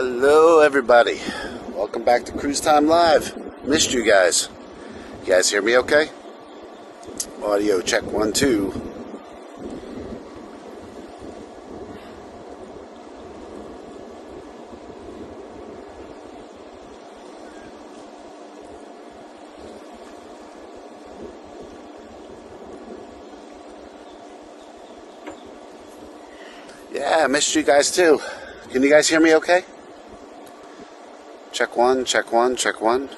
Hello everybody, welcome back to Cruise Time Live. Missed you guys. You guys hear me okay? Audio check 1 2. Yeah, I missed you guys too. Can you guys hear me okay? Check 1, check 1, check 1.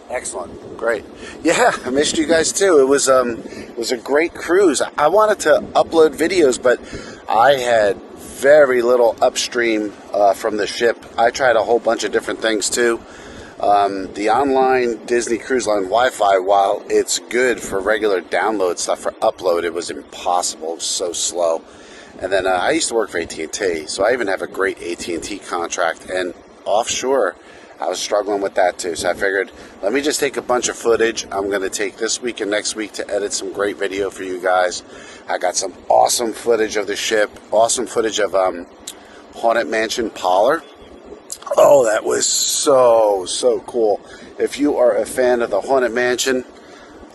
Excellent, great. Yeah, I missed you guys too. It was a great cruise. I wanted to upload videos, but I had very little upstream from the ship. I tried a whole bunch of different things too. The online Disney Cruise Line Wi-Fi, while it's good for regular download stuff, for upload, it was impossible. It was so slow. And then I used to work for AT&T, so I even have a great AT&T contract. And offshore, I was struggling with that too. So I figured, let me just take a bunch of footage. I'm going to take this week and next week to edit some great video for you guys. I got some awesome footage of the ship, awesome footage of Haunted Mansion Parlor. Oh, that was so cool. If you are a fan of the Haunted Mansion,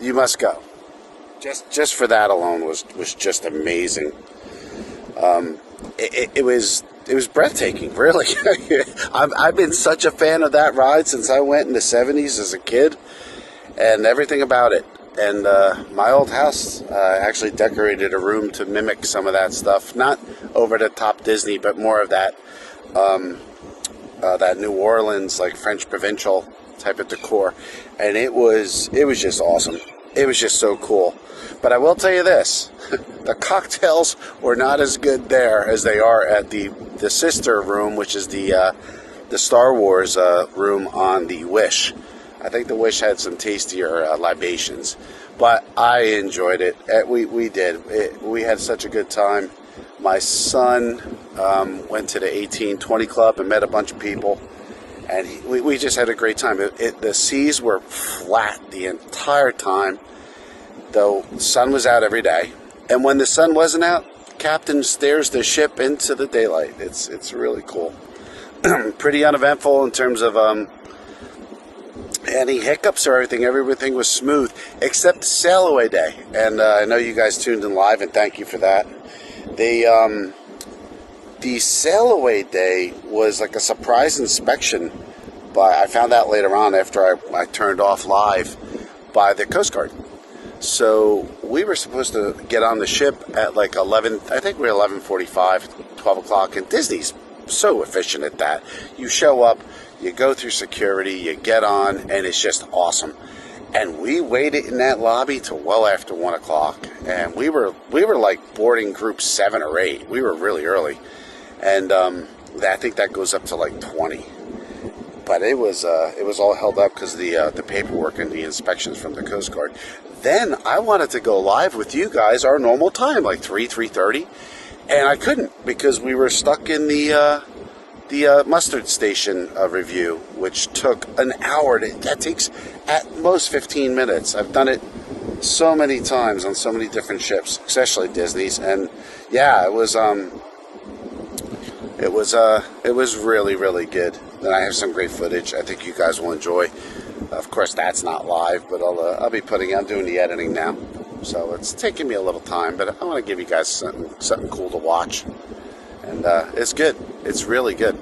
you must go. Just for that alone was just amazing. It was breathtaking, really. I've been such a fan of that ride since I went in the 70s as a kid, and everything about it. And my old house actually decorated a room to mimic some of that stuff. Not over the top Disney, but more of that that New Orleans, like French provincial type of decor. And it was just awesome. It was just so cool. But I will tell you this, the cocktails were not as good there as they are at the sister room, which is the Star Wars room on the Wish. I think the Wish had some tastier libations, but I enjoyed it. We did. We had such a good time. My son went to the 1820 Club and met a bunch of people, and we just had a great time. The seas were flat the entire time, though the sun was out every day. And when the sun wasn't out, Captain steers the ship into the daylight. It's really cool. Pretty uneventful in terms of any hiccups or everything. Everything was smooth, except sail away day. And I know you guys tuned in live, and thank you for that. The sail away day was like a surprise inspection, but I found out later on after I turned off live, by the Coast Guard. So we were supposed to get on the ship at like 11, I think we were 11:45, 12 o'clock, and Disney's so efficient at that. You show up, you go through security, you get on, and it's just awesome. And we waited in that lobby till well after 1 o'clock, and we were like boarding group 7 or 8. We were really early, and I think that goes up to like 20. But it was all held up because of the paperwork and the inspections from the Coast Guard. Then I wanted to go live with you guys our normal time, like 3:30, and I couldn't because we were stuck in the mustard station review, which took an hour. That takes at most 15 minutes. I've done it so many times on so many different ships, especially Disney's, and yeah, it was really good. And I have some great footage I think you guys will enjoy. Of course, that's not live, but I'm doing the editing now, so it's taking me a little time, but I want to give you guys something cool to watch, and it's good. It's really good.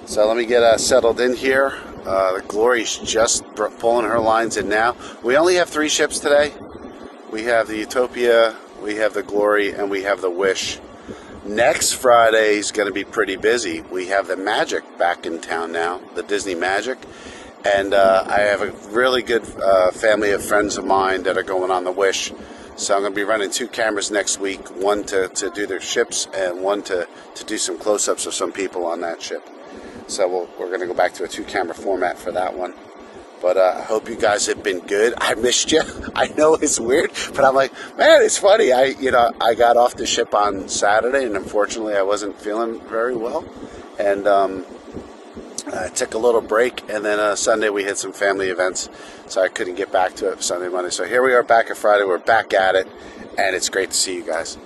So let me get settled in here. The Glory's just pulling her lines in now. We only have 3 ships today. We have the Utopia, we have the Glory, and we have the Wish. Next Friday is going to be pretty busy. We have the Magic back in town now, the Disney Magic. And I have a really good family of friends of mine that are going on the Wish. So I'm going to be running 2 cameras next week, one to do their ships and one to do some close-ups of some people on that ship. So we're going to go back to a 2-camera format for that one. But I hope you guys have been good. I missed you. I know it's weird, but I'm like, man, it's funny. I got off the ship on Saturday, and unfortunately I wasn't feeling very well. And I took a little break, and then Sunday we had some family events, so I couldn't get back to it Sunday, Monday. So here we are back at Friday. We're back at it, and it's great to see you guys.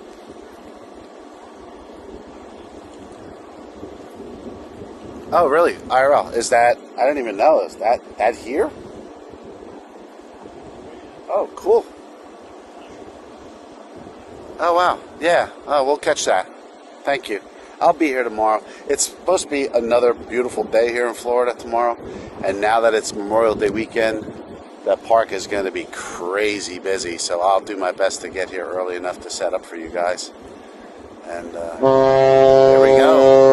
Oh, really? IRL. Is that, I didn't even know. Is that here? Oh, cool. Oh, wow. Yeah. Oh, we'll catch that. Thank you. I'll be here tomorrow. It's supposed to be another beautiful day here in Florida tomorrow. And now that it's Memorial Day weekend, the park is going to be crazy busy. So I'll do my best to get here early enough to set up for you guys. And there we go.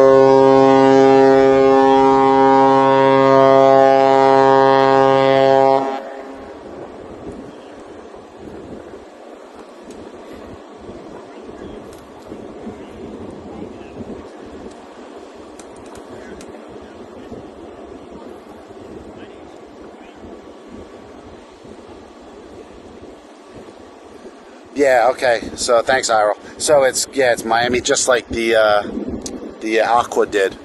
Yeah, okay. So thanks, Ira. So it's Miami, just like the Aqua did.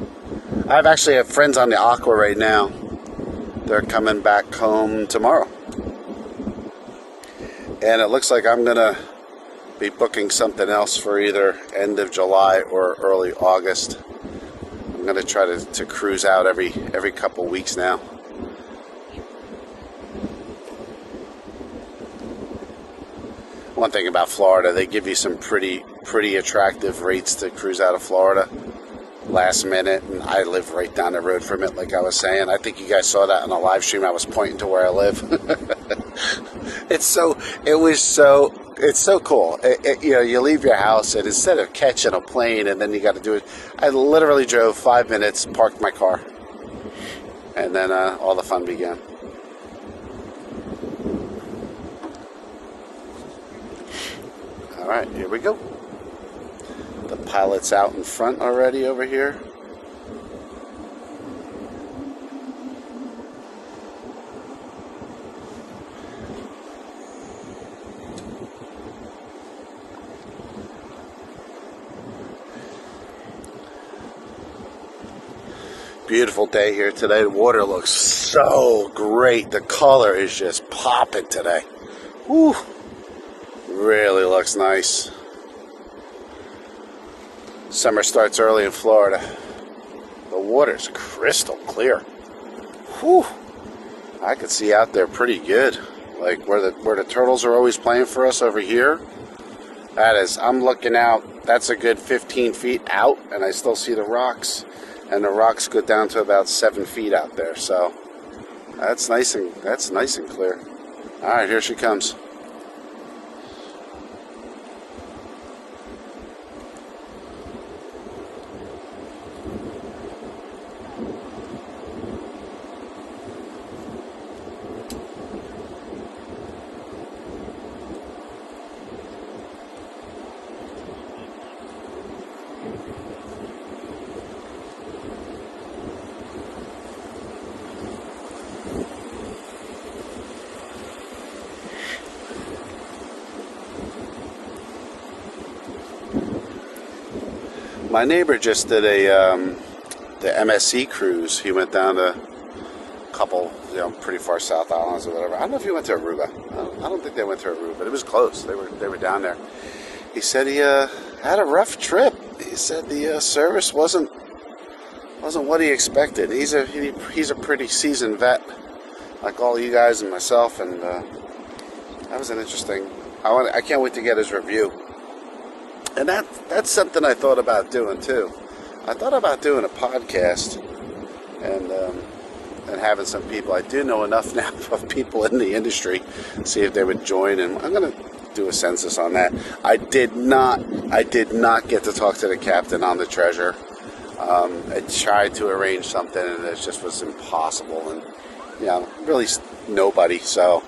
I have friends on the Aqua right now. They're coming back home tomorrow, and it looks like I'm gonna be booking something else for either end of July or early August. I'm gonna try to cruise out every couple weeks now. One thing about Florida, they give you some pretty attractive rates to cruise out of Florida last minute, and I live right down the road from it, like I was saying. I think you guys saw that on the live stream. I was pointing to where I live. It's so cool. You leave your house, and instead of catching a plane and then you got to do it, I literally drove 5 minutes, parked my car, and then all the fun began. All right, here we go. The pilot's out in front already over here. Beautiful day here today. The water looks so great. The color is just popping today. Whew. Really looks nice. Summer starts early in Florida. The water's crystal clear. Whew. I could see out there pretty good. Like where the turtles are always playing for us over here. I'm looking out, that's a good 15 feet out, and I still see the rocks. And the rocks go down to about 7 feet out there. So that's nice and clear. All right, here she comes. My neighbor just did the MSC cruise. He went down to a couple, pretty far south islands or whatever. I don't know if he went to Aruba. I don't think they went to Aruba, but it was close. They were down there. He said he had a rough trip. He said the service wasn't what he expected. He's a pretty seasoned vet, like all you guys and myself, and that was an interesting. I can't wait to get his review. And that's something I thought about doing too. I thought about doing a podcast and having some people. I do know enough now of people in the industry, see if they would join. And I'm going to do a census on that. I did not get to talk to the captain on the Treasure. I tried to arrange something, and it just was impossible. And really nobody. So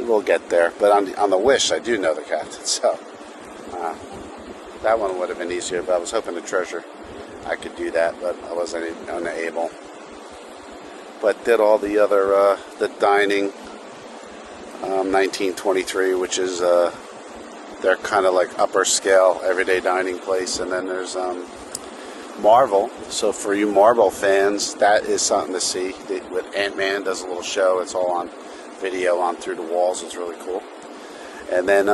we'll get there. But on the Wish, I do know the captain. So. That one would have been easier, but I was hoping the Treasure I could do that, but I wasn't unable. But did all the other, the dining, 1923, which is, they're kind of like upper scale, everyday dining place. And then there's Marvel. So for you Marvel fans, that is something to see. With Ant-Man does a little show. It's all on video on Through the Walls. It's really cool. And then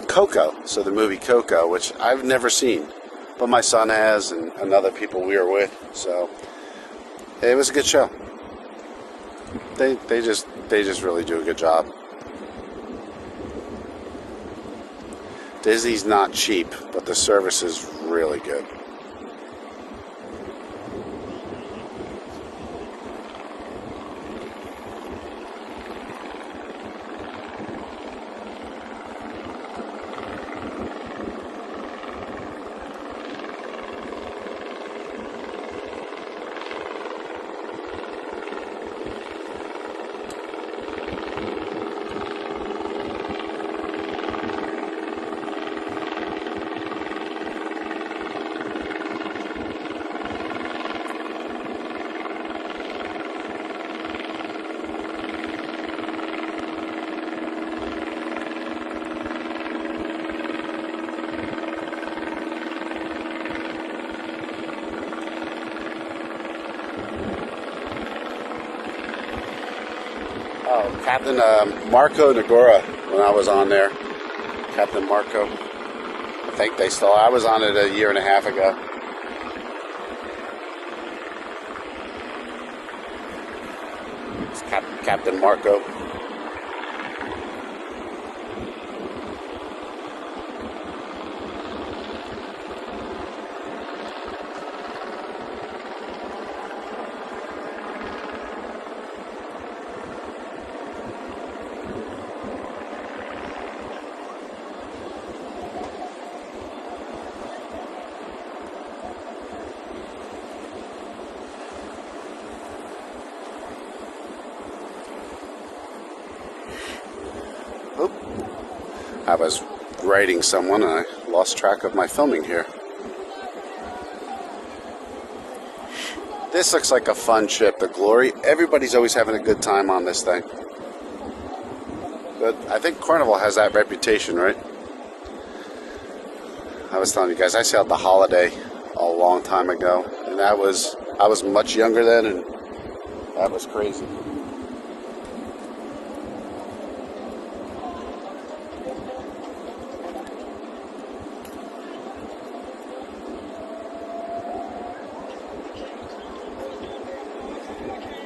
Coco, so the movie Coco, which I've never seen, but my son has and other people we are with. So It was a good show. They just really do a good job. Disney's not cheap, but the service is really good. Oh, Captain Marco Negora, when I was on there. Captain Marco. I think they still, I was on it a year and a half ago. It's Captain Marco. I was writing someone and I lost track of my filming here. This looks like a fun ship, the Glory. Everybody's always having a good time on this thing. But I think Carnival has that reputation, right? I was telling you guys, I sailed the Holiday a long time ago, and I was much younger then, and that was crazy.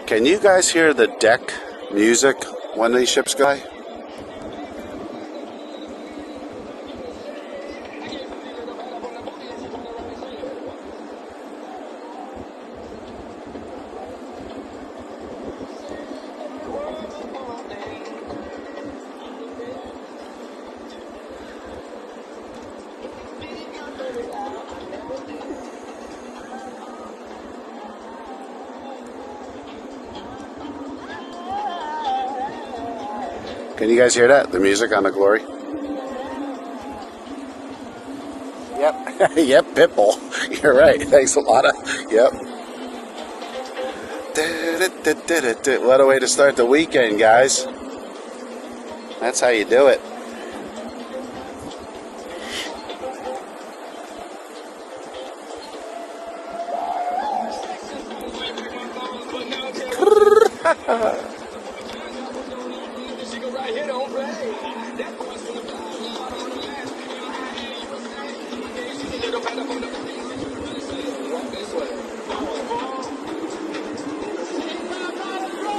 Can you guys hear the deck music when these ships go by? Can you guys hear that? The music on the Glory? Yep. Yep, Pitbull. You're right. Thanks a lot. Yep. What a way to start the weekend, guys. That's how you do it.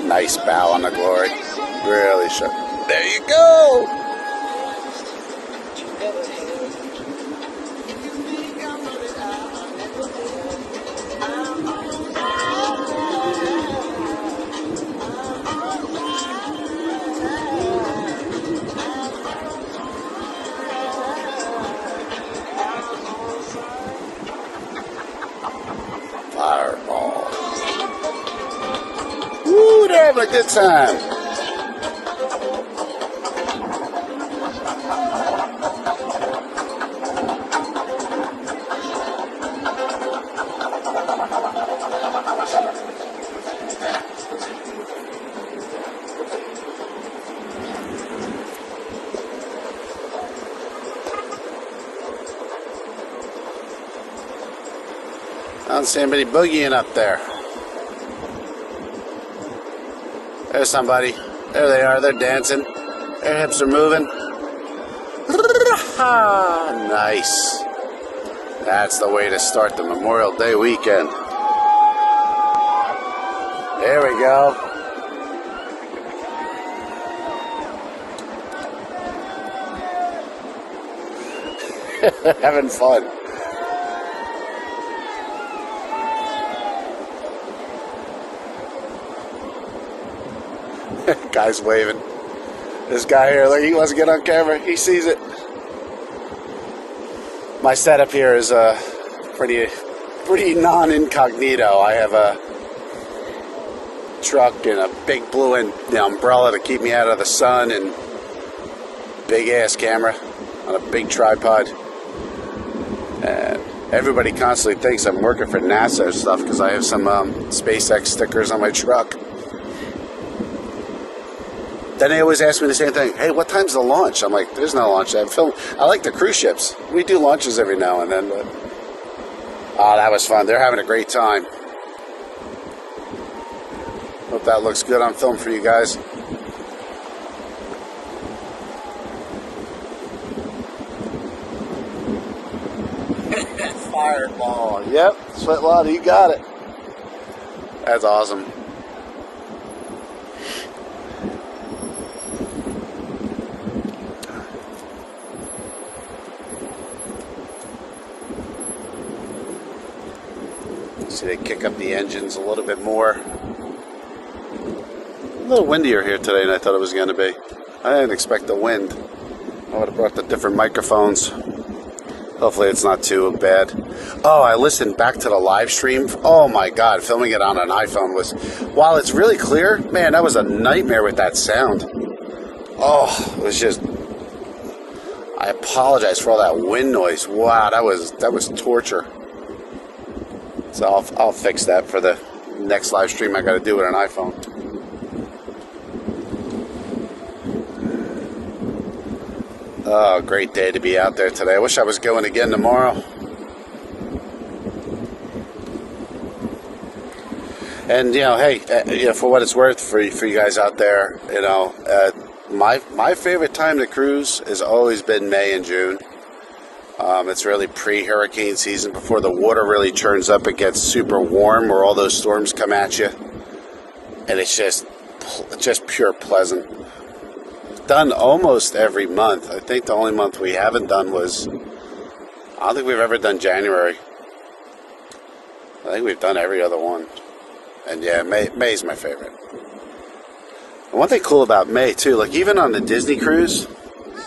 Nice bow on the Glory. Really sure. There you go. Fireball. Woo, they're having a good time. I don't see anybody boogieing up there. There's somebody. There they are. They're dancing. Their hips are moving. Nice. That's the way to start the Memorial Day weekend. There we go. Having fun. Guy's waving. This guy here, look, he wants to get on camera. He sees it. My setup here is pretty non-incognito. I have a truck and a big blue umbrella to keep me out of the sun, and big ass camera on a big tripod. And everybody constantly thinks I'm working for NASA or stuff because I have some SpaceX stickers on my truck. Then they always ask me the same thing. Hey, what time's the launch? I'm like, there's no launch. I like the cruise ships. We do launches every now and then. But that was fun. They're having a great time. Hope that looks good on film for you guys. Fireball. Yep, Sweatwater, you got it. That's awesome. See, they kick up the engines a little bit more. A little windier here today than I thought it was going to be. I didn't expect the wind. I would have brought the different microphones. Hopefully it's not too bad. Oh, I listened back to the live stream. Oh my God, filming it on an iPhone was, while it's really clear, man, that was a nightmare with that sound. Oh, it was just, I apologize for all that wind noise. Wow, that was torture. So I'll fix that for the next live stream I got to do with an iPhone. Oh, great day to be out there today. I wish I was going again tomorrow. And, hey, for what it's worth for you guys out there, my favorite time to cruise has always been May and June. It's really pre-hurricane season, before the water really churns up. It gets super warm where all those storms come at you. And it's just pure pleasant. Done almost every month. I think the only month we haven't done was, I don't think we've ever done January. I think we've done every other one. And yeah, May's my favorite. And one thing cool about May too, like even on the Disney cruise,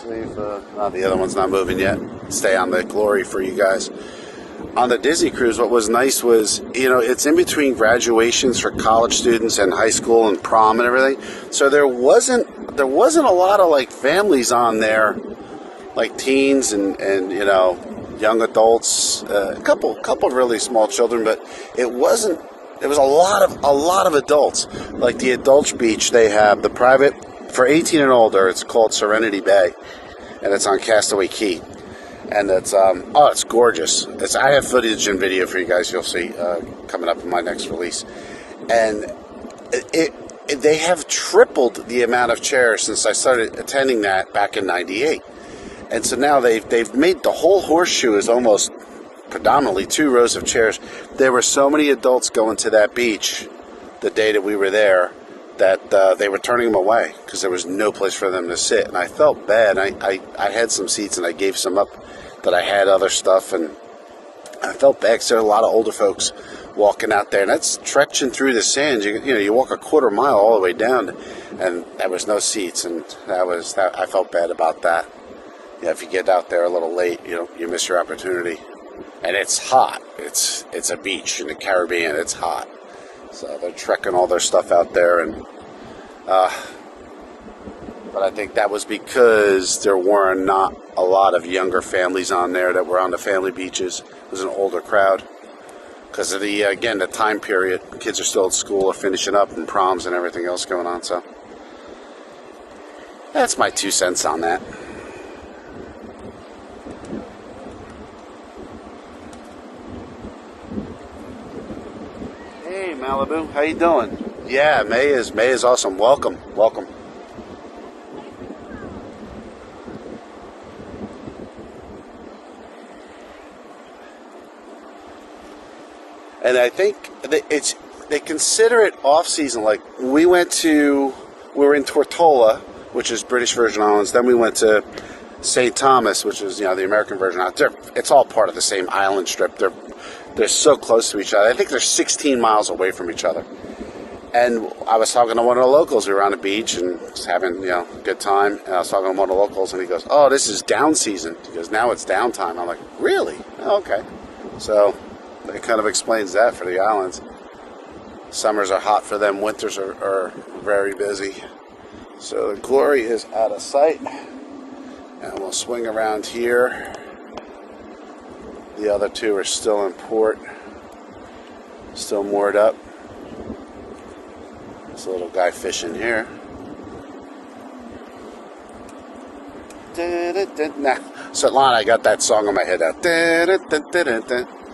the other one's not moving yet. Stay on the glory for you guys. On the Disney cruise, what was nice was, it's in between graduations for college students and high school and prom and everything. So there wasn't a lot of like families on there, like teens and young adults, a couple of really small children, but it wasn't. There was a lot of adults. Like the Adults Beach, they have the private for 18 and older. It's called Serenity Bay, and it's on Castaway Key. And it's it's gorgeous. I have footage and video for you guys. You'll see coming up in my next release. And they have tripled the amount of chairs since I started attending that back in '98. And so now they've made the whole horseshoe is almost predominantly 2 rows of chairs. There were so many adults going to that beach the day that we were there that they were turning them away because there was no place for them to sit. And I felt bad. I had some seats and I gave some up that I had other stuff, and I felt bad because there were a lot of older folks walking out there, and that's trekking through the sand. You walk a quarter mile all the way down, and there was no seats, and I felt bad about that. If you get out there a little late, you miss your opportunity. And it's hot. It's a beach in the Caribbean. It's hot. So they're trekking all their stuff out there, and but I think that was because there were not a lot of younger families on there that were on the family beaches. It was an older crowd because of the time period. Kids are still at school or finishing up, and proms and everything else going on. So that's my 2 cents on that. Hey Malibu, how you doing? Yeah, May is awesome. Welcome. And I think that they consider it off season. Like we were in Tortola, which is British Virgin Islands. Then we went to St. Thomas, which is the American Virgin Islands. It's all part of the same island strip. They're so close to each other. I think they're 16 miles away from each other. And I was talking to one of the locals. We were on the beach and just having a good time. And I was talking to one of the locals, and he goes, "Oh, this is down season." He goes, "Now it's downtime." I'm like, "Really? Oh, okay." So that kind of explains that for the islands. Summers are hot for them. Winters are very busy. So the Glory is out of sight. And we'll swing around here. The other two are still in port. Still moored up. There's a little guy fishing here. Nah. Svetlana, I got that song in my head now.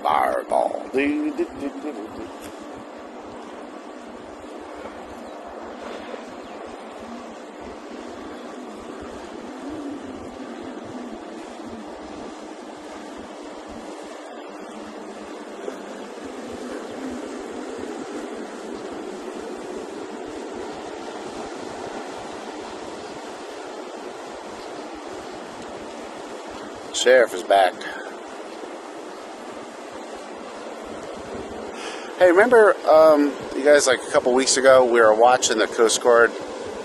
Fireball. Sheriff is back. Hey, remember you guys, like a couple weeks ago, we were watching the Coast Guard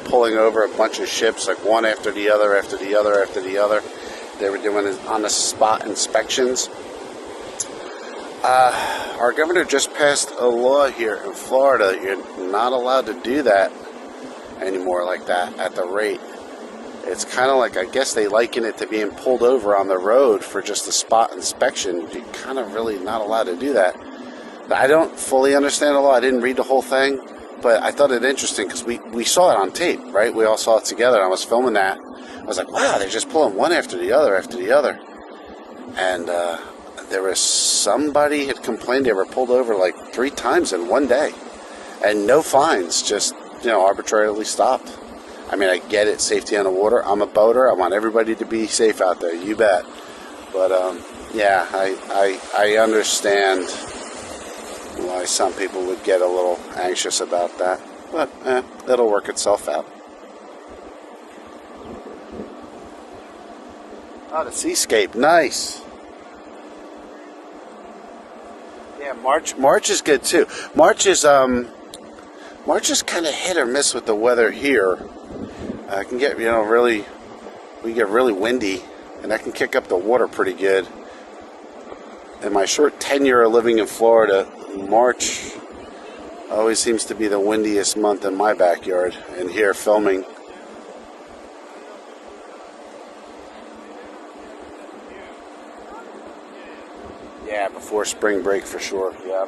pulling over a bunch of ships, like one after the other, after the other, after the other. They were doing it on the spot inspections. Our governor just passed a law here in Florida. You're not allowed to do that anymore like that at the rate. It's kind of like, I guess they liken it to being pulled over on the road for just a spot inspection. You're kind of really not allowed to do that. I don't fully understand the law. I didn't read the whole thing, but I thought it interesting because we saw it on tape, right? We all saw it together. I was filming that. I was like, wow, they're just pulling one after the other after the other. And there was somebody had complained they were pulled over like 3 times in one day. And no fines, just, arbitrarily stopped. I mean, I get it, safety on the water. I'm a boater. I want everybody to be safe out there. You bet. But, yeah, I understand why some people would get a little anxious about that. But, it'll work itself out. Oh, the seascape. Nice. Yeah, March is good, too. March is kind of hit or miss with the weather here. I can get, we get really windy, and that can kick up the water pretty good. In my short tenure of living in Florida, March always seems to be the windiest month in my backyard, and here filming. Yeah, before spring break for sure, yeah.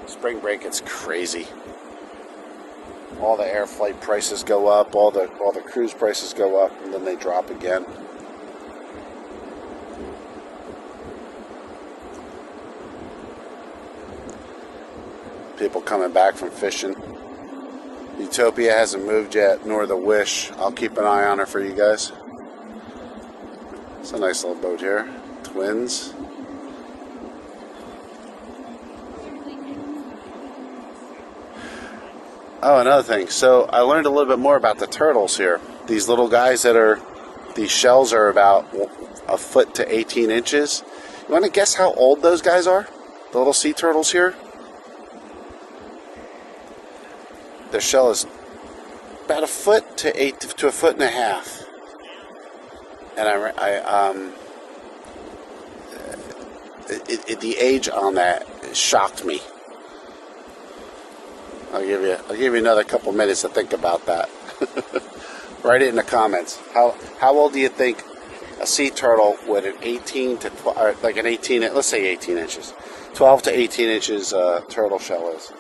Spring break, it's crazy. All the air flight prices go up, all the cruise prices go up, and then they drop again. People coming back from fishing. Utopia hasn't moved yet, nor the Wish. I'll keep an eye on her for you guys. It's a nice little boat here. Twins. Oh, another thing. So I learned a little bit more about the turtles here. These little guys these shells are about a foot to 18 inches. You want to guess how old those guys are? The little sea turtles here? Their shell is about a foot to a foot and a half. And the age on that shocked me. I'll give you another couple minutes to think about that. Write it in the comments. How old do you think a sea turtle with an 18 to 12, like an 18, let's say 18 inches, 12 to 18 inches turtle shell is?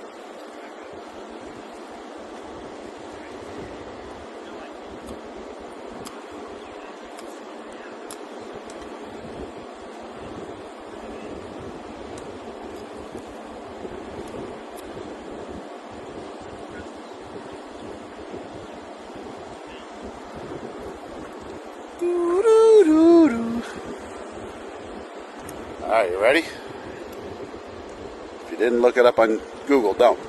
Alright, you ready? If you didn't look it up on Google, don't.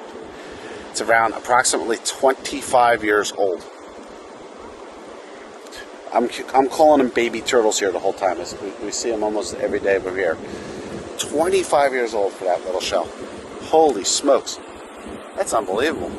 It's around approximately 25 years old. I'm calling them baby turtles here the whole time. We see them almost every day we're here. 25 years old for that little shell. Holy smokes. That's unbelievable.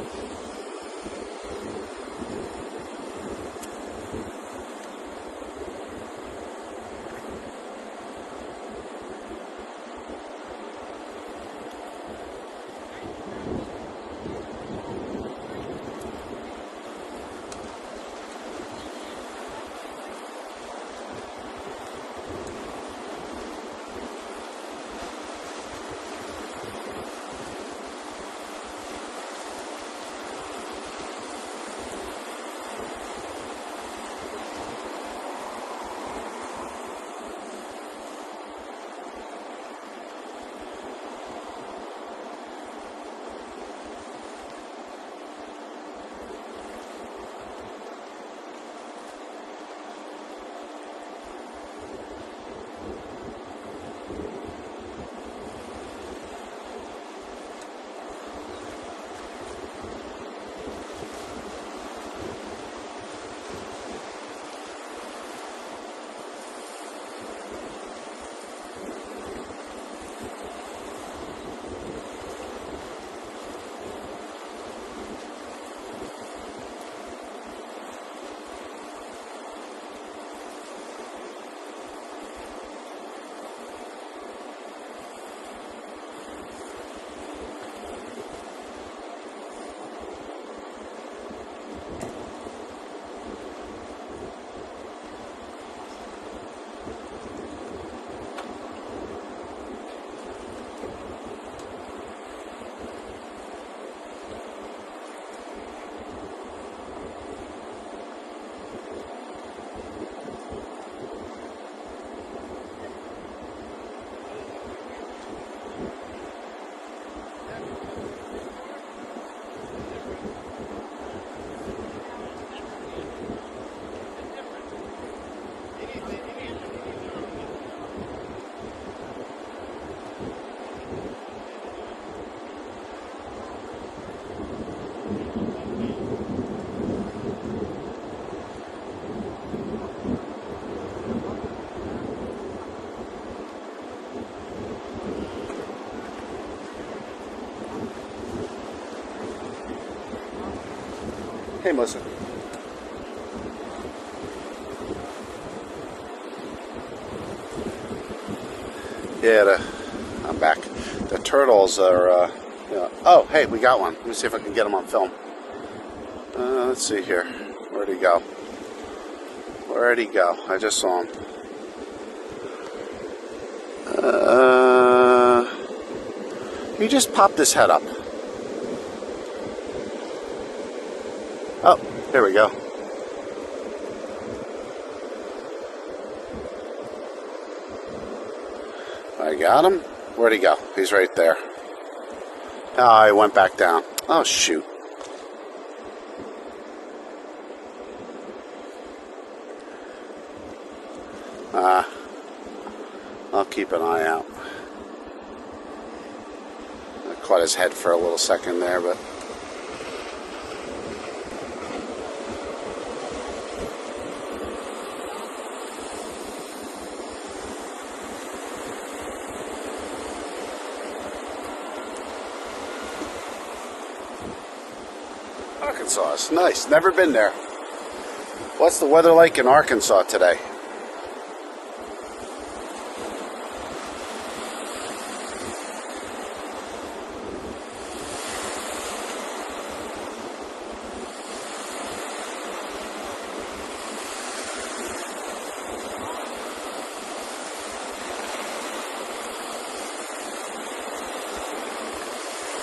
Hey, Melissa. Yeah, I'm back. The turtles are, oh, hey, we got one. Let me see if I can get them on film. Let's see here. Where'd he go? Where'd he go? I just saw him. He just popped his head up. Oh, here we go. I got him. Where'd he go? He's right there. Oh, he went back down. Oh, shoot. I'll keep an eye out. I caught his head for a little second there, but... Arkansas is nice. Never been there. What's the weather like in Arkansas today?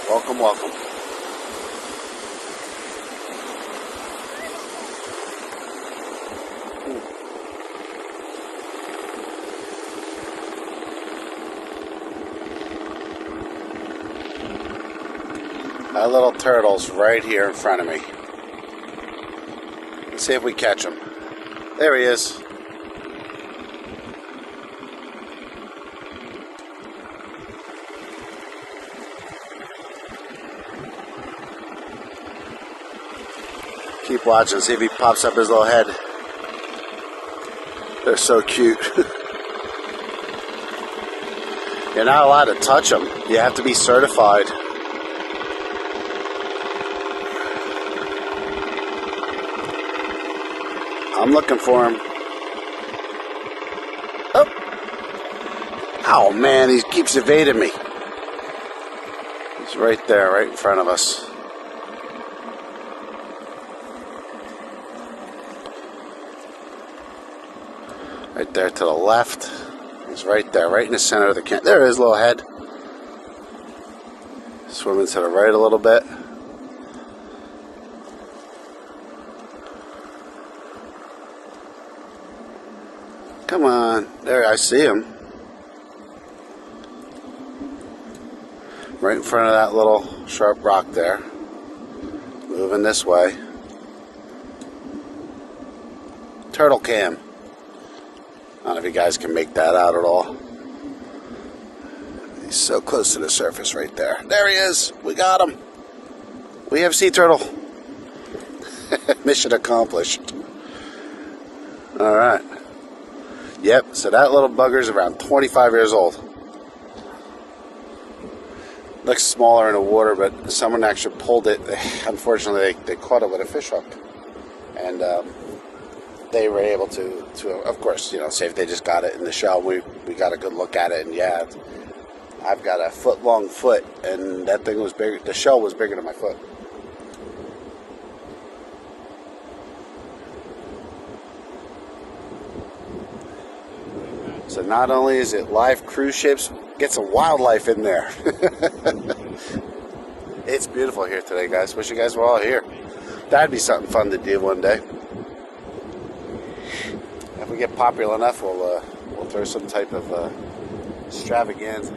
Welcome, welcome. My little turtle's right here in front of me. Let's see if we catch him. There he is. Keep watching, see if he pops up his little head. They're so cute. You're not allowed to touch them. You have to be certified. I'm looking for him. Oh man, he keeps evading me. He's right there, right in front of us. Right there to the left. He's right there, right in the center of the camp. There is, little head. Swimming to the right a little bit. Come on. There, I see him. Right in front of that little sharp rock there. Moving this way. Turtle cam. I don't know if you guys can make that out at all. He's so close to the surface right there. There he is. We got him. We have sea turtle. Mission accomplished. All right. Yep, so that little bugger's around 25 years old. Looks smaller in the water, but someone actually pulled it. Unfortunately, they caught it with a fish hook. And they were able to, of course, say if they just got it in the shell. We got a good look at it, and yeah, I've got a foot-long foot, and that thing was bigger. The shell was bigger than my foot. So not only is it live cruise ships, get some wildlife in there. It's beautiful here today, guys. Wish you guys were all here. That'd be something fun to do one day. If we get popular enough, we'll throw some type of extravaganza.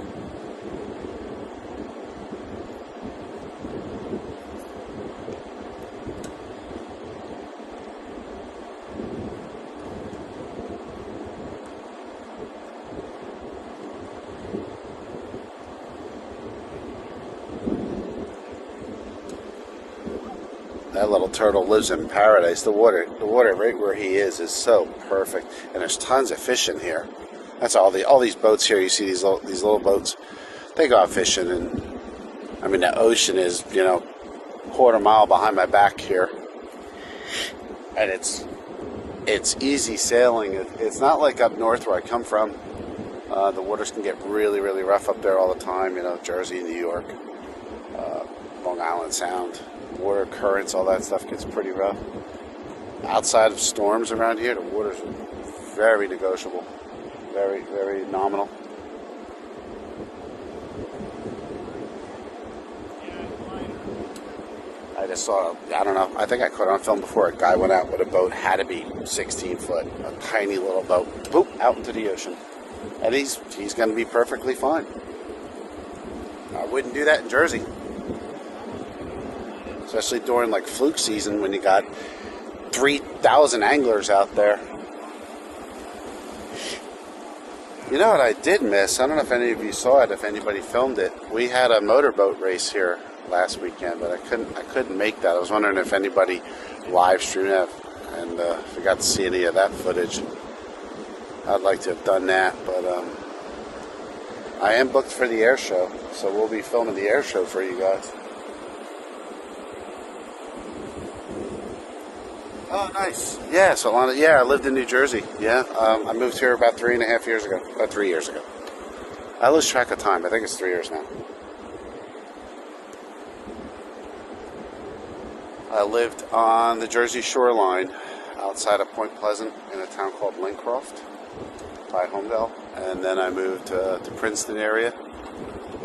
That little turtle lives in paradise. The water right where he is so perfect, and there's tons of fish in here. That's all these boats here. You see these little boats. They go out fishing, and I mean the ocean is quarter mile behind my back here, and it's easy sailing. It's not like up north where I come from. The waters can get really, really rough up there all the time. Jersey, New York, Long Island Sound. Water currents, all that stuff gets pretty rough. Outside of storms around here, the water's very negotiable, very, very nominal. I just saw, I don't know, I think I caught it on film before. A guy went out with a boat, had to be 16 foot, a tiny little boat, boop, out into the ocean. And he's going to be perfectly fine. I wouldn't do that in Jersey. Especially during like fluke season when you got 3,000 anglers out there. You know what I did miss? I don't know if any of you saw it, if anybody filmed it. We had a motorboat race here last weekend, but I couldn't make that. I was wondering if anybody live streamed it, and if we got to see any of that footage. I'd like to have done that, but I am booked for the air show, so we'll be filming the air show for you guys. Oh, nice. Yeah, so I lived in New Jersey. Yeah, I moved here about 3.5 years ago. About 3 years ago. I lose track of time. I think it's 3 years now. I lived on the Jersey shoreline outside of Point Pleasant in a town called Lincroft by Homedale. And then I moved to Princeton area.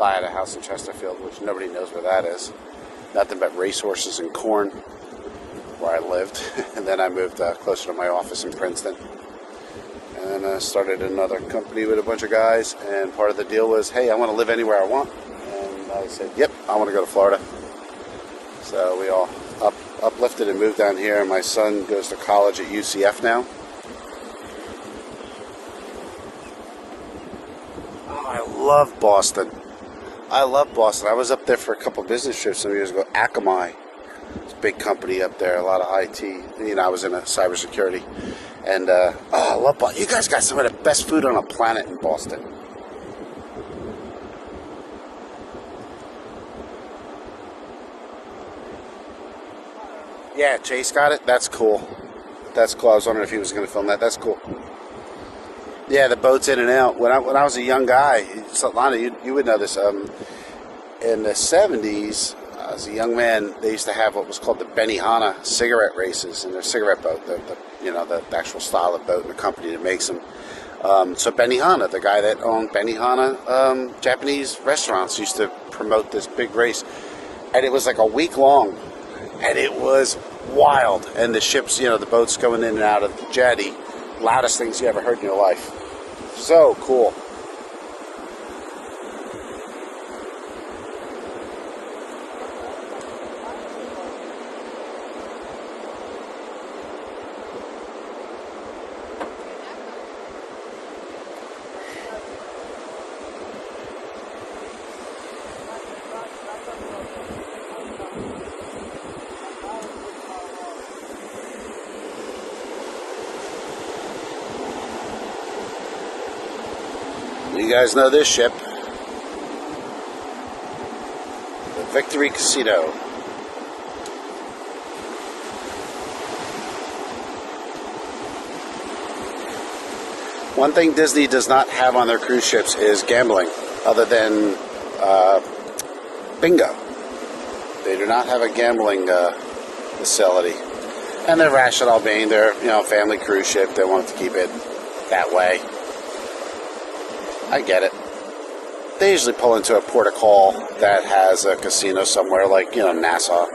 I had a house in Chesterfield, which nobody knows where that is. Nothing but racehorses and corn where I lived. And then I moved closer to my office in Princeton. And then I started another company with a bunch of guys. And part of the deal was, hey, I want to live anywhere I want. And I said, yep, I want to go to Florida. So we all uplifted and moved down here. My son goes to college at UCF now. Oh, I love Boston. I love Boston. I was up there for a couple business trips some years ago. Akamai. It's a big company up there, a lot of IT. You know, I was in a cybersecurity. And, I love Boston. You guys got some of the best food on the planet in Boston. Yeah, Chase got it? That's cool. That's cool. I was wondering if he was going to film that. That's cool. Yeah, the boat's in and out. When I was a young guy, Lana, you would know this. In the 70s, as a young man, they used to have what was called the Benihana cigarette races in their cigarette boat. The actual style of boat and the company that makes them. So Benihana, the guy that owned Benihana Japanese restaurants, used to promote this big race, and it was like a week long, and it was wild. And the ships, the boats going in and out of the jetty, loudest things you ever heard in your life. So cool. You guys know this ship, the Victory Casino. One thing Disney does not have on their cruise ships is gambling, other than bingo. They do not have a gambling facility. And they're rational being their family cruise ship. They want to keep it that way. I get it. They usually pull into a port of call that has a casino somewhere, like, Nassau.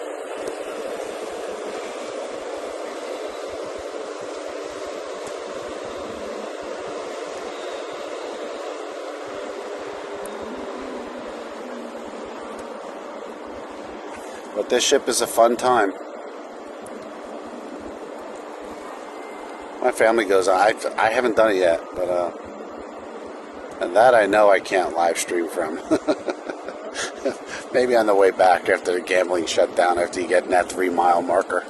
But this ship is a fun time. My family goes on. I haven't done it yet, but and that I know I can't live stream from. Maybe on the way back after the gambling shut down, after you get in that 3-mile marker.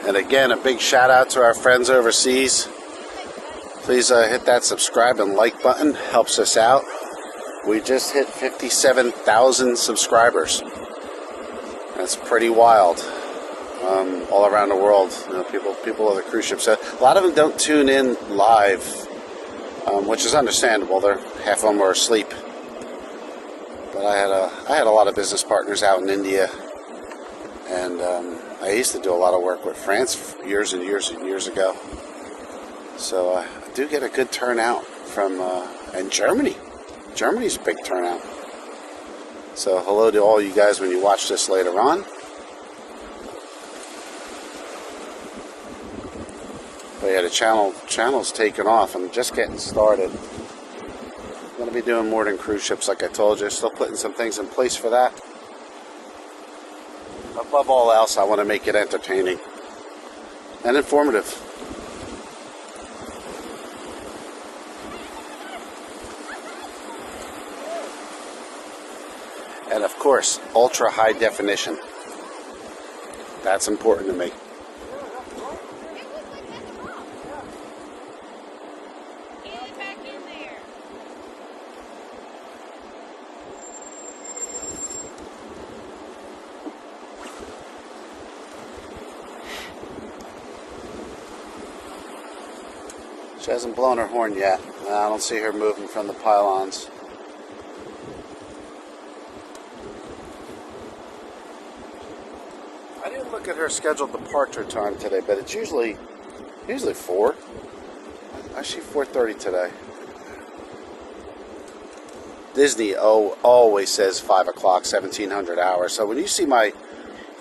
And again, a big shout out to our friends overseas. Please hit that subscribe and like button. Helps us out. We just hit 57,000 subscribers. That's pretty wild. All around the world, people of the cruise ships. A lot of them don't tune in live, which is understandable. Half of them are asleep. But I had a lot of business partners out in India, and I used to do a lot of work with France years and years and years ago. So I do get a good turnout from and Germany. Germany's a big turnout. So hello to all you guys when you watch this later on. But yeah, the channel's taken off. I'm just getting started. I'm going to be doing more than cruise ships, like I told you. Still putting some things in place for that. Above all else, I want to make it entertaining and informative. And of course, ultra high definition. That's important to me. She hasn't blown her horn yet. I don't see her moving from the pylons. I didn't look at her scheduled departure time today, but it's usually 4. Actually 4:30 today. Disney always says 5 o'clock, 1700 hours. So when you see my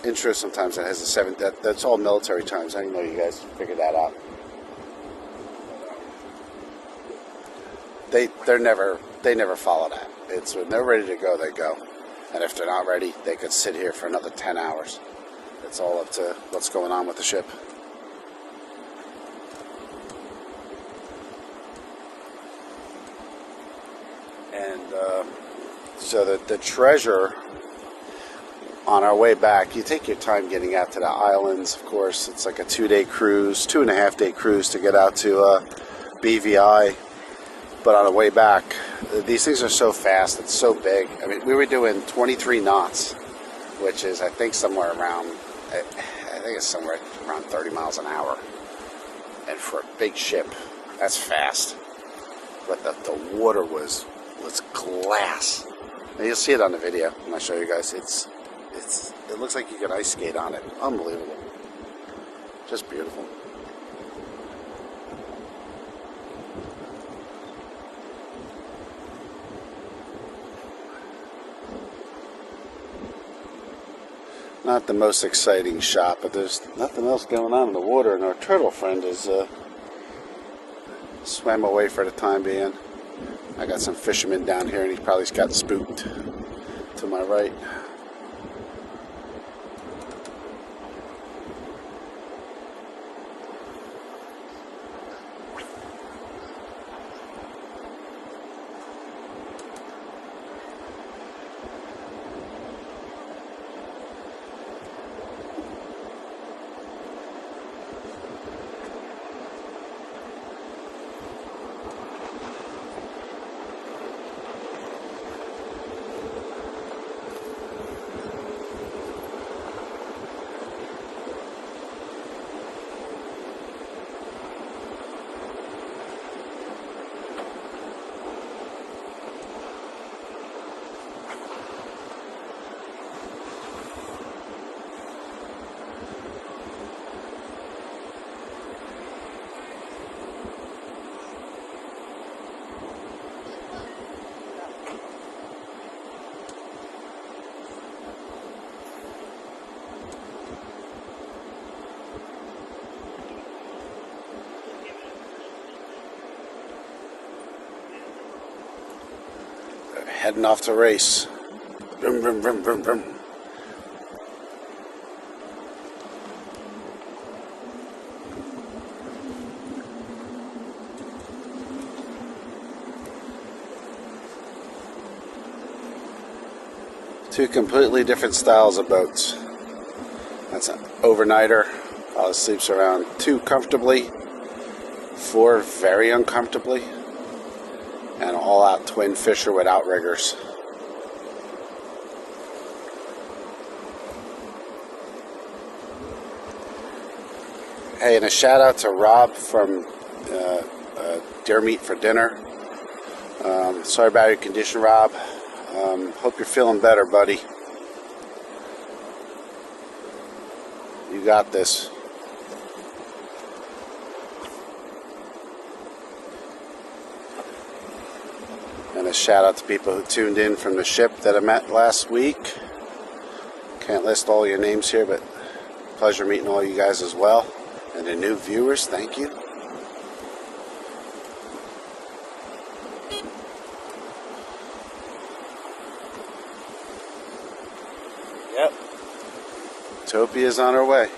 intro, sometimes it has a 7. That's all military times. I didn't know you guys figured that out. They never follow that. It's when they're ready to go, they go. And if they're not ready, they could sit here for another 10 hours. It's all up to what's going on with the ship. And so the treasure, on our way back, you take your time getting out to the islands. Of course, it's like a 2-day cruise, 2.5-day cruise to get out to BVI. But on the way back, these things are so fast, it's so big. I mean, we were doing 23 knots, which is, I think, somewhere around, I think it's somewhere around 30 miles an hour. And for a big ship, that's fast. But the water was glass. And you'll see it on the video when I show you guys. It looks like you can ice skate on it. Unbelievable. Just beautiful. Not the most exciting shot, but there's nothing else going on in the water, and our turtle friend is swam away for the time being. I got some fishermen down here, and he probably got spooked to my right. Heading off to race. Vroom, vroom, vroom, vroom, vroom. Two completely different styles of boats. That's an overnighter. Sleeps around 2 comfortably, 4 very uncomfortably, and an all-out twin fisher with outriggers. Hey, and a shout out to Rob from Deer Meat for Dinner. Sorry about your condition, Rob. Hope you're feeling better, buddy. You got this. And a shout out to people who tuned in from the ship that I met last week. Can't list all your names here, but pleasure meeting all you guys as well. And the new viewers, thank you. Yep. Utopia's on her way.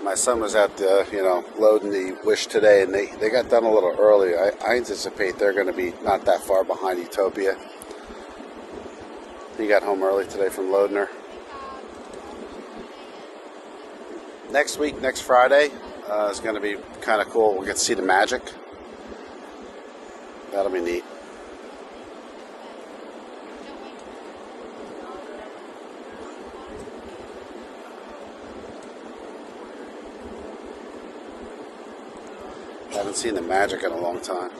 My son was out loading the Wish today, and they got done a little early. I anticipate they're going to be not that far behind Utopia. He got home early today from loading her. Next week, next Friday, is going to be kind of cool. We'll get to see the magic. That'll be neat. Haven't seen the magic in a long time.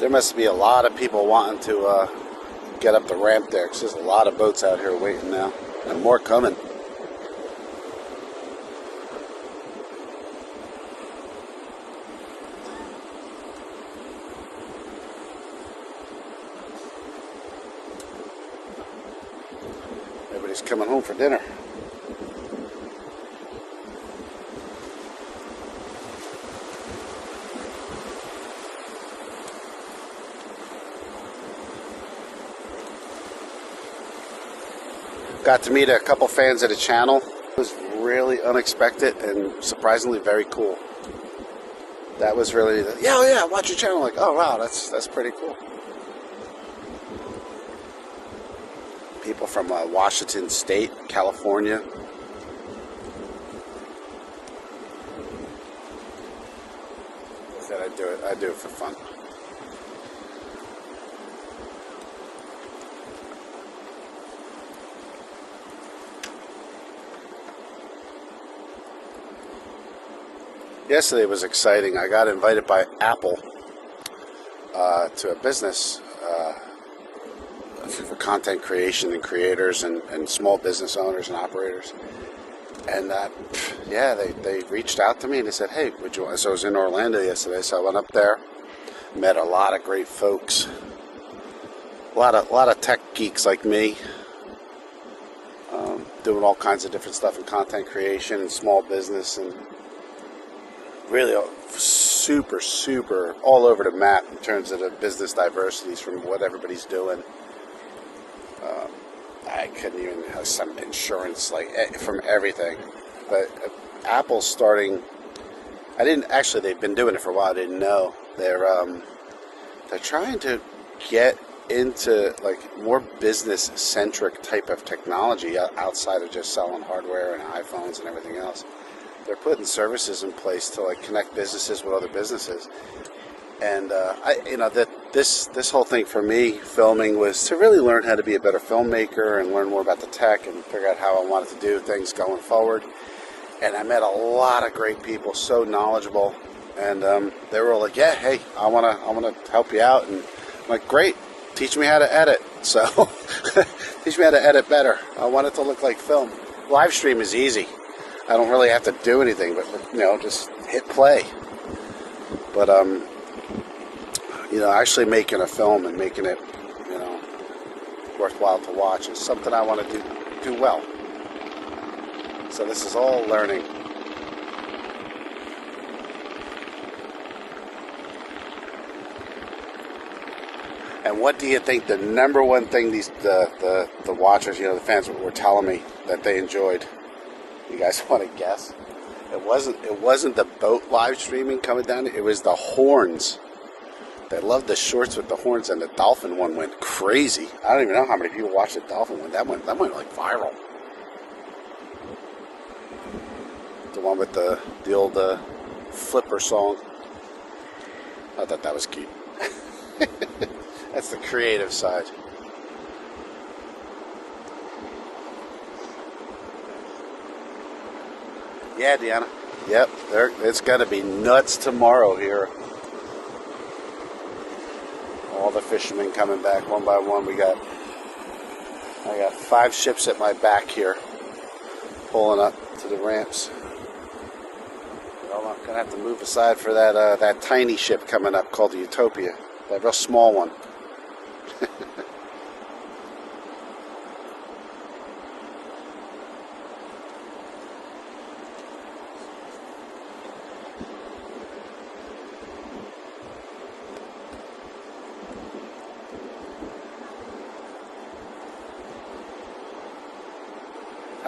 There must be a lot of people wanting to get up the ramp there, 'cause there's a lot of boats out here waiting now, and more coming. Everybody's coming home for dinner. Got to meet a couple fans of the channel. It was really unexpected and surprisingly very cool. That was really, yeah, watch your channel. Like, oh wow, that's pretty cool. People from Washington State, California. I said I do it for fun. Yesterday was exciting. I got invited by Apple to a business for content creation and creators and small business owners and operators. And yeah, they reached out to me and they said, hey, would you want? So I was in Orlando yesterday, so I went up there, met a lot of great folks, a lot of tech geeks like me, doing all kinds of different stuff in content creation and small business, and really super all over the map in terms of the business diversities from what everybody's doing. I couldn't even have some insurance, like from everything. But Apple's starting. They've been doing it for a while. I didn't know. They're trying to get into like more business centric type of technology outside of just selling hardware and iPhones and everything else. They're putting services in place to like connect businesses with other businesses, and this whole thing for me filming was to really learn how to be a better filmmaker and learn more about the tech and figure out how I wanted to do things going forward. And I met a lot of great people, so knowledgeable, and they were all like, "Yeah, hey, I wanna help you out," and I'm like, "Great, teach me how to edit." So teach me how to edit better. I want it to look like film. Live stream is easy. I don't really have to do anything, but just hit play. But actually making a film and making it, worthwhile to watch is something I want to do well. So this is all learning. And what do you think the number one thing the watchers, the fans were telling me that they enjoyed? You guys want to guess? It wasn't the boat live streaming coming down. It was the horns. They loved the shorts with the horns, and the dolphin one went crazy. I don't even know how many people watched the dolphin one. That went like viral. The one with the old flipper song. I thought that was cute. That's the creative side. Yeah, Deanna. Yep, it's going to be nuts tomorrow here. All the fishermen coming back one by one. I got 5 ships at my back here, pulling up to the ramps. Well, I'm going to have to move aside for that tiny ship coming up called the Utopia, that real small one.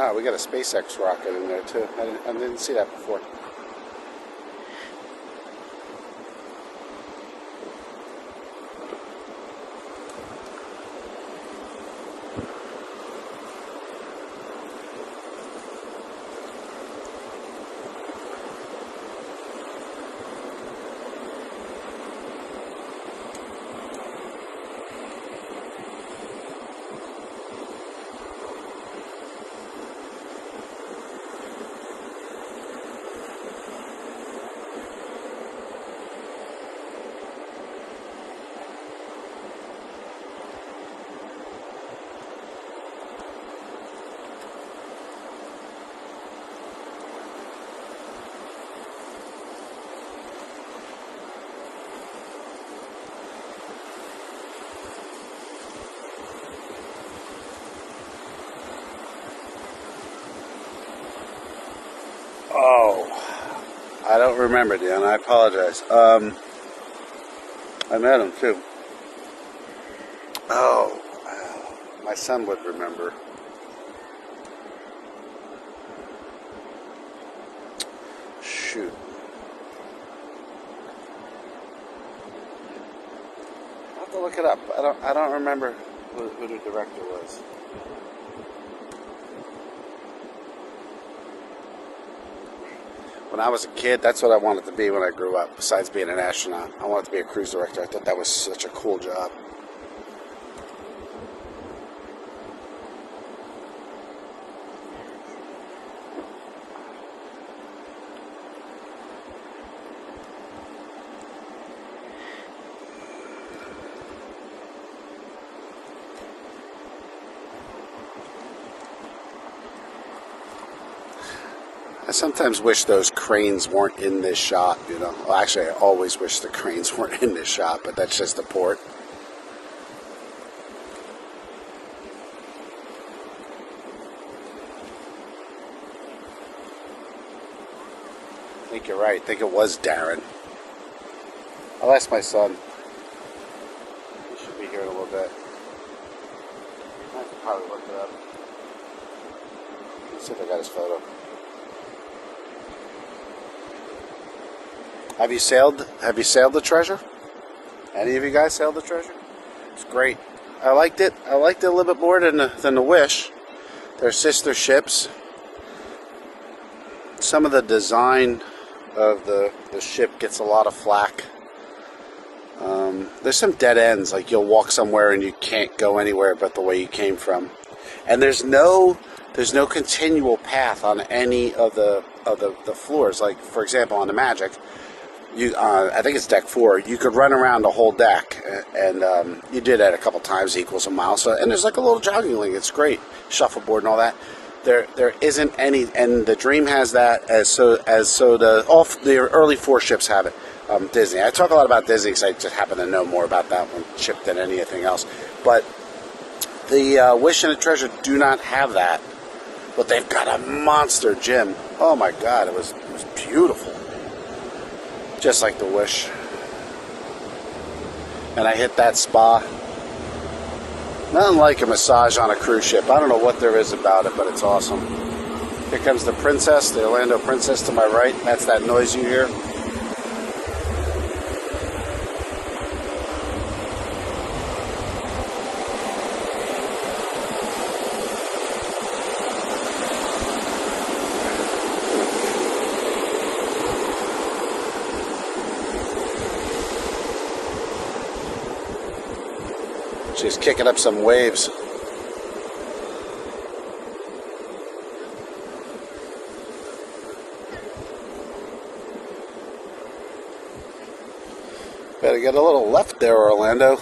Ah, we got a SpaceX rocket in there too. I didn't see that before. I don't remember, Dan. I apologize. I met him too. Oh, wow. My son would remember. Shoot. I'll have to look it up. I don't remember who the director was. When I was a kid, that's what I wanted to be when I grew up, besides being an astronaut. I wanted to be a cruise director. I thought that was such a cool job. I sometimes wish those cranes weren't in this shot, you know. Well, actually, I always wish the cranes weren't in this shot, but that's just the port. I think you're right. I think it was Darren. I'll ask my son. He should be here in a little bit. I could probably look it up. Let's see if I got his photo. Have you sailed the Treasure? Any of you guys sailed the Treasure? It's great. I liked it. I liked it a little bit more than the Wish. They're sister ships. Some of the design of the ship gets a lot of flack. There's some dead ends, like you'll walk somewhere and you can't go anywhere but the way you came from. And there's no continual path on any of the floors. Like, for example, on the Magic, I think it's deck 4. You could run around the whole deck, and you did that a couple times. Equals a mile. So, and there's like a little jogging link. It's great, shuffleboard and all that. There isn't any, and the Dream has that all the early 4 ships have it. Disney. I talk a lot about Disney because I just happen to know more about that one ship than anything else. But the Wish and the Treasure do not have that. But they've got a monster gym. Oh my God, it was beautiful. Just like the Wish. And I hit that spa. Nothing like a massage on a cruise ship. I don't know what there is about it, but it's awesome. Here comes the Princess, the Orlando Princess to my right. That's that noise you hear. She's kicking up some waves. Better get a little left there, Orlando.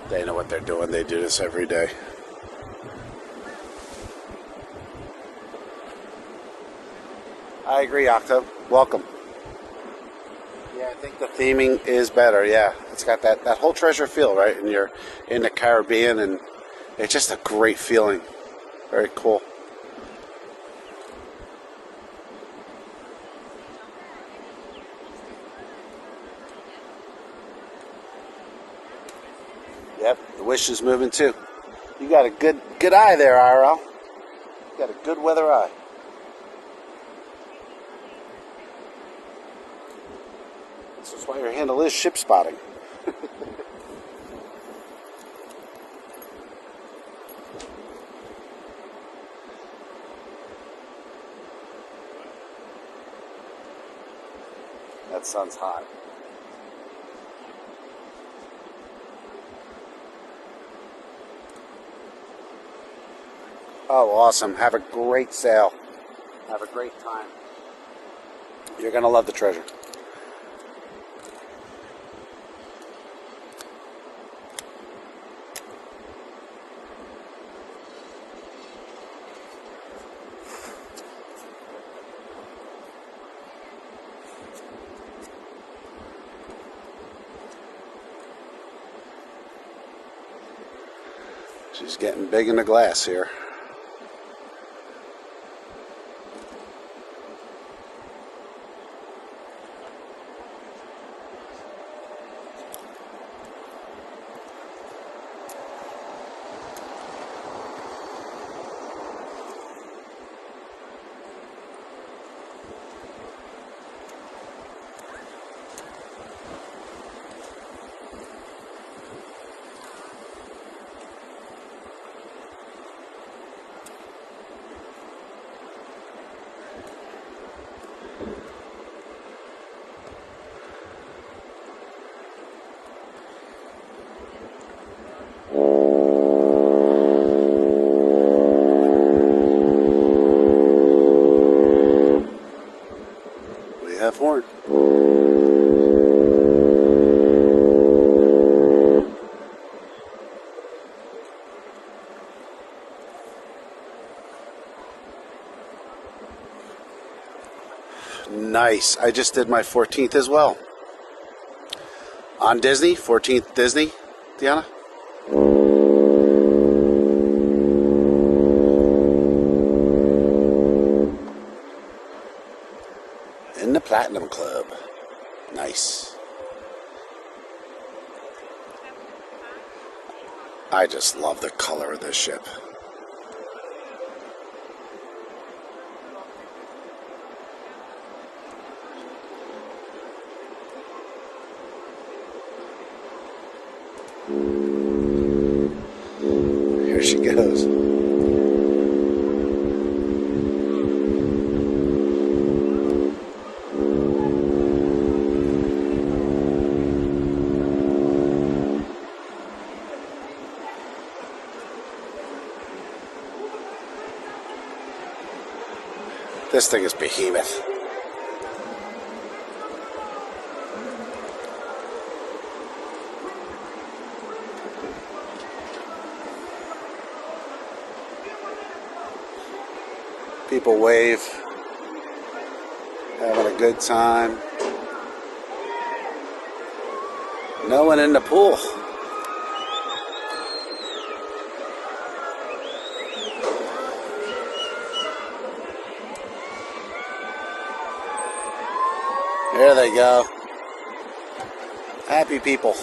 They know what they're doing. They do this every day. I agree, Octo. Welcome. Yeah, I think the theming is better. Yeah, it's got that whole treasure feel, right? And you're in the Caribbean, and it's just a great feeling. Very cool. Yep, the Wish is moving too. You got a good eye there, IRL. You got a good weather eye. That's why your handle is ship spotting. That sun's hot. Oh, awesome. Have a great sail. Have a great time. You're going to love the Treasure. She's getting big in the glass here. have horn. Nice. I just did my 14th as well. On Disney, 14th Disney, Deanna? In the Platinum Club. Nice. I just love the color of this ship. Here she goes. This thing is behemoth. People wave, having a good time. No one in the pool. There they go. Happy people.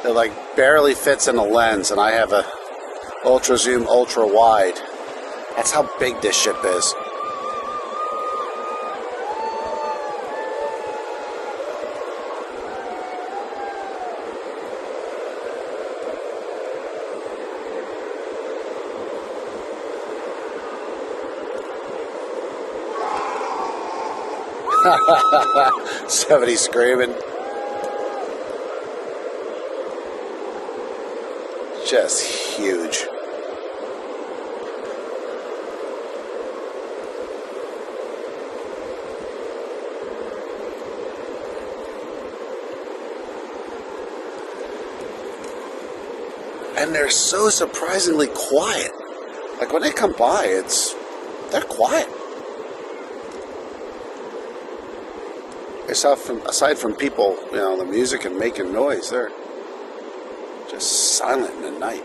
It like barely fits in the lens, and I have a ultra zoom ultra wide. That's how big this ship is. Somebody screaming. Just huge. And they're so surprisingly quiet. Like when they come by, they're quiet. Aside from people, the music and making noise, they're just silent in the night.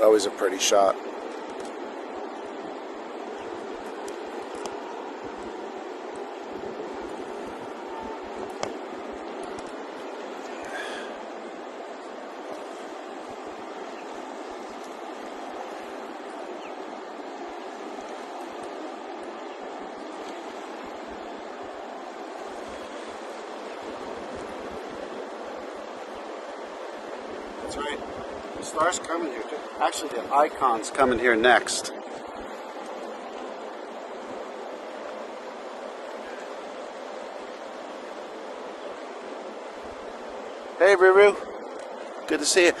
Always a pretty shot. That's right. The star's coming here. Actually, the icon's coming here next. Hey, Ruru. Good to see you.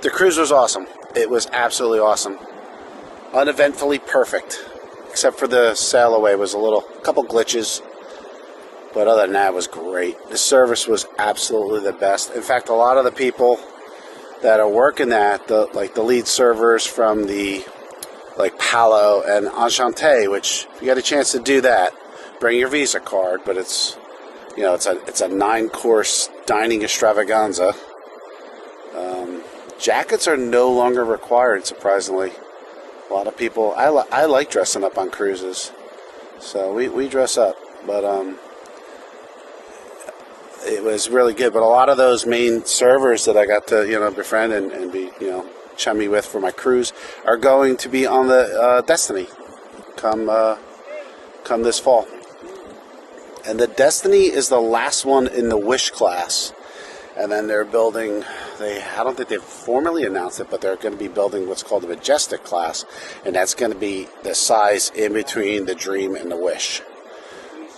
The cruise was awesome. It was absolutely awesome. Uneventfully perfect. Except for the sail away was a couple glitches. But other than that, it was great. The service was absolutely the best. In fact, a lot of the people that are working that, the lead servers from the Palo and Enchanté, which if you get a chance to do that, bring your Visa card, but it's a 9-course dining extravaganza. Jackets are no longer required, surprisingly. A lot of people, I like dressing up on cruises, so we dress up, but it was really good. But a lot of those main servers that I got to befriend and be chummy with for my cruise are going to be on the Destiny come this fall. And the Destiny is the last one in the Wish class, and then they're building I don't think they've formally announced it, but they're going to be building what's called the Majestic class, and that's going to be the size in between the Dream and the Wish.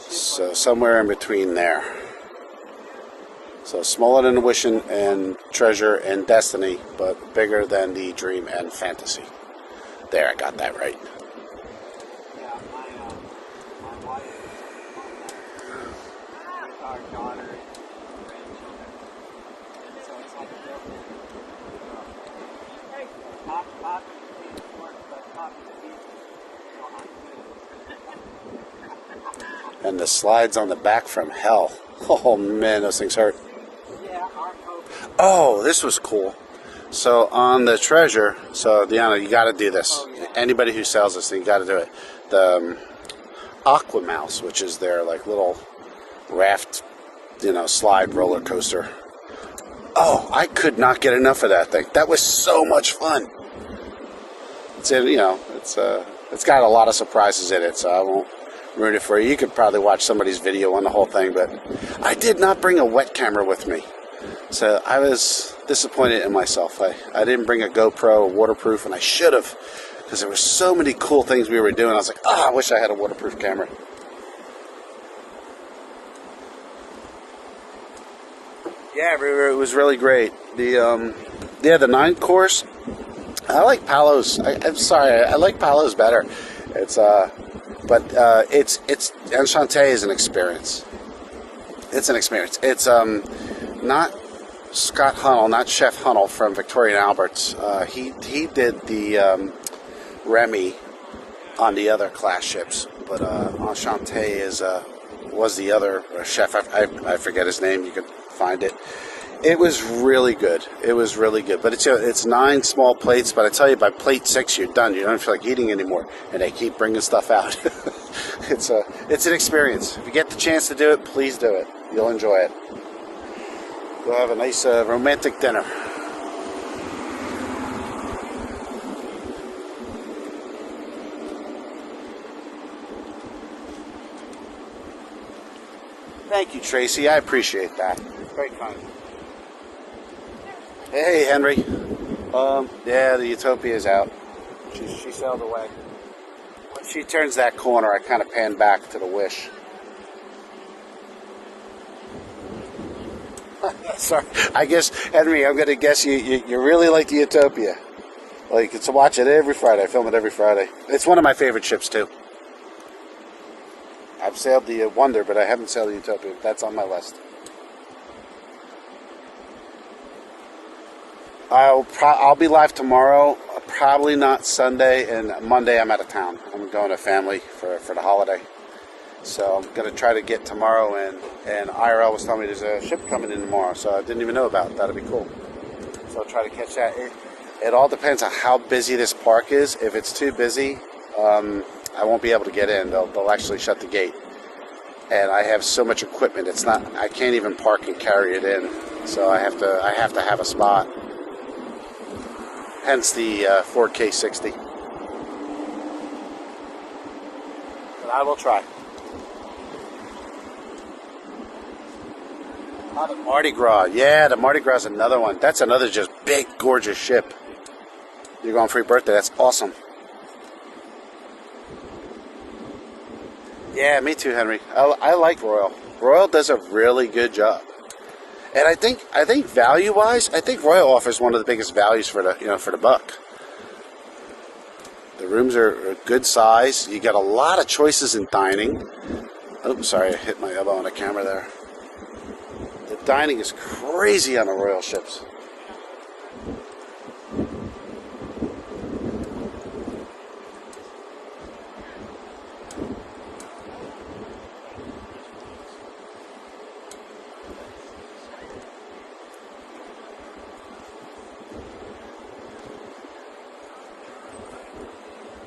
So somewhere in between there. So smaller than the Wish and Treasure and Destiny, but bigger than the Dream and Fantasy. There, I got that right. Yeah, my wife, our daughter, grandchildren, so it's like a built-in. Pop, but pop And the slides on the back from hell. Oh man, those things hurt. Yeah, our hope. Oh, this was cool. So on the Treasure, so Deanna, you got to do this. Oh, yeah. Anybody who sells this thing, you got to do it. The Aqua Mouse, which is their like little raft, slide roller coaster. Oh, I could not get enough of that thing. That was so much fun. It's got a lot of surprises in it, so I won't ruin it for you. You could probably watch somebody's video on the whole thing, but I did not bring a wet camera with me. So I was disappointed in myself. I didn't bring a GoPro waterproof, and I should have, because there were so many cool things we were doing. I was like, I wish I had a waterproof camera. Yeah, it was really great. The 9 course, I like Palos. I'm sorry, I like Palos better. It's Enchanté is an experience. It's an experience. It's not Scott Hunnell, not Chef Hunnell from Victoria and Albert's. He did the Remy on the other class ships, but Enchanté was the other chef. I forget his name. You can find it. It was really good. But it's 9 small plates. But I tell you, by plate 6, you're done. You don't feel like eating anymore, and they keep bringing stuff out. It's an experience. If you get the chance to do it, please do it. You'll enjoy it. Go have a nice romantic dinner. Thank you, Tracy. I appreciate that. Very kind. Hey, Henry. Yeah, the Utopia is out. She sailed away. When she turns that corner, I kind of pan back to the Wish. Sorry. I guess, Henry, I'm going to guess you really like the Utopia. Like, it's to watch it every Friday. I film it every Friday. It's one of my favorite ships, too. I've sailed the Wonder, but I haven't sailed the Utopia. That's on my list. I'll be live tomorrow, probably not Sunday, and Monday I'm out of town. I'm going to family for the holiday. So I'm going to try to get tomorrow in, and IRL was telling me there's a ship coming in tomorrow, so I didn't even know about it. That'll be cool. So I'll try to catch that. It all depends on how busy this park is. If it's too busy, I won't be able to get in. They'll actually shut the gate. And I have so much equipment, I can't even park and carry it in. So I have to have a spot. Hence the 4K 60. But I will try. The Mardi Gras. Yeah, the Mardi Gras is another one. That's another just big, gorgeous ship. You're going for your birthday. That's awesome. Yeah, me too, Henry. I like Royal. Royal does a really good job. And I think value-wise, I think Royal offers one of the biggest values for the buck. The rooms are a good size. You got a lot of choices in dining. Oh, sorry, I hit my elbow on the camera there. The dining is crazy on the Royal ships.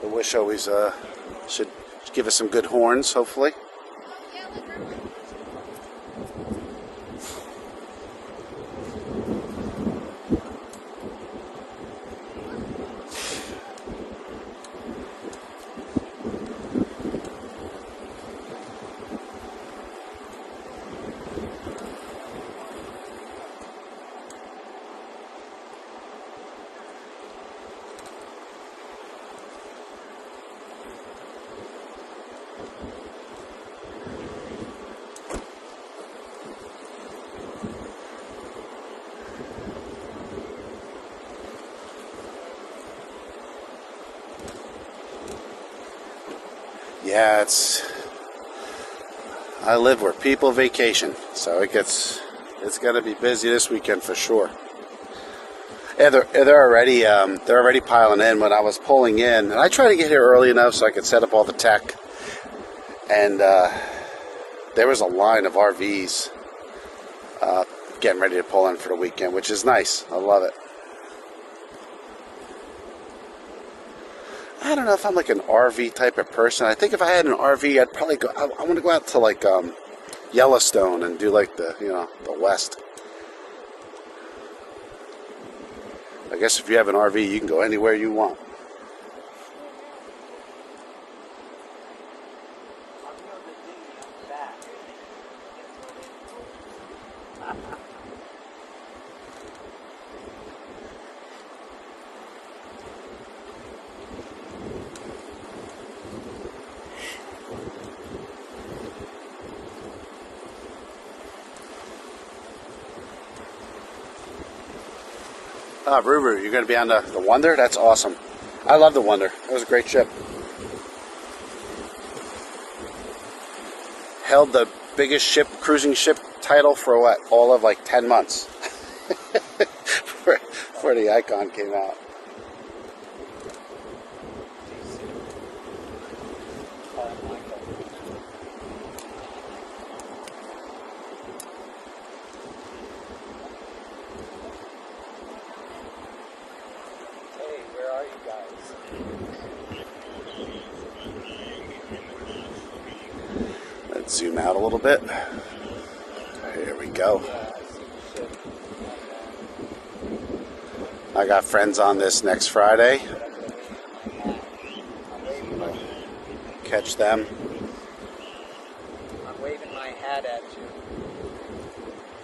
The Wish always should give us some good horns, hopefully. Yeah, I live where people vacation, so it's going to be busy this weekend for sure. Yeah, they're already piling in. When I was pulling in, and I try to get here early enough so I could set up all the tech. And there was a line of RVs getting ready to pull in for the weekend, which is nice. I love it. I don't know if I'm like an RV type of person. I think if I had an RV, I'd probably go. I want to go out to like Yellowstone and do like the West. I guess if you have an RV, you can go anywhere you want. Ruru, you're going to be on the Wonder? That's awesome. I love the Wonder. It was a great ship. Held the biggest cruising ship title for what? All of like 10 months. before the Icon came out. Let's zoom out a little bit. Here we go. I got friends on this next Friday. Catch them. I'm waving my hat at you.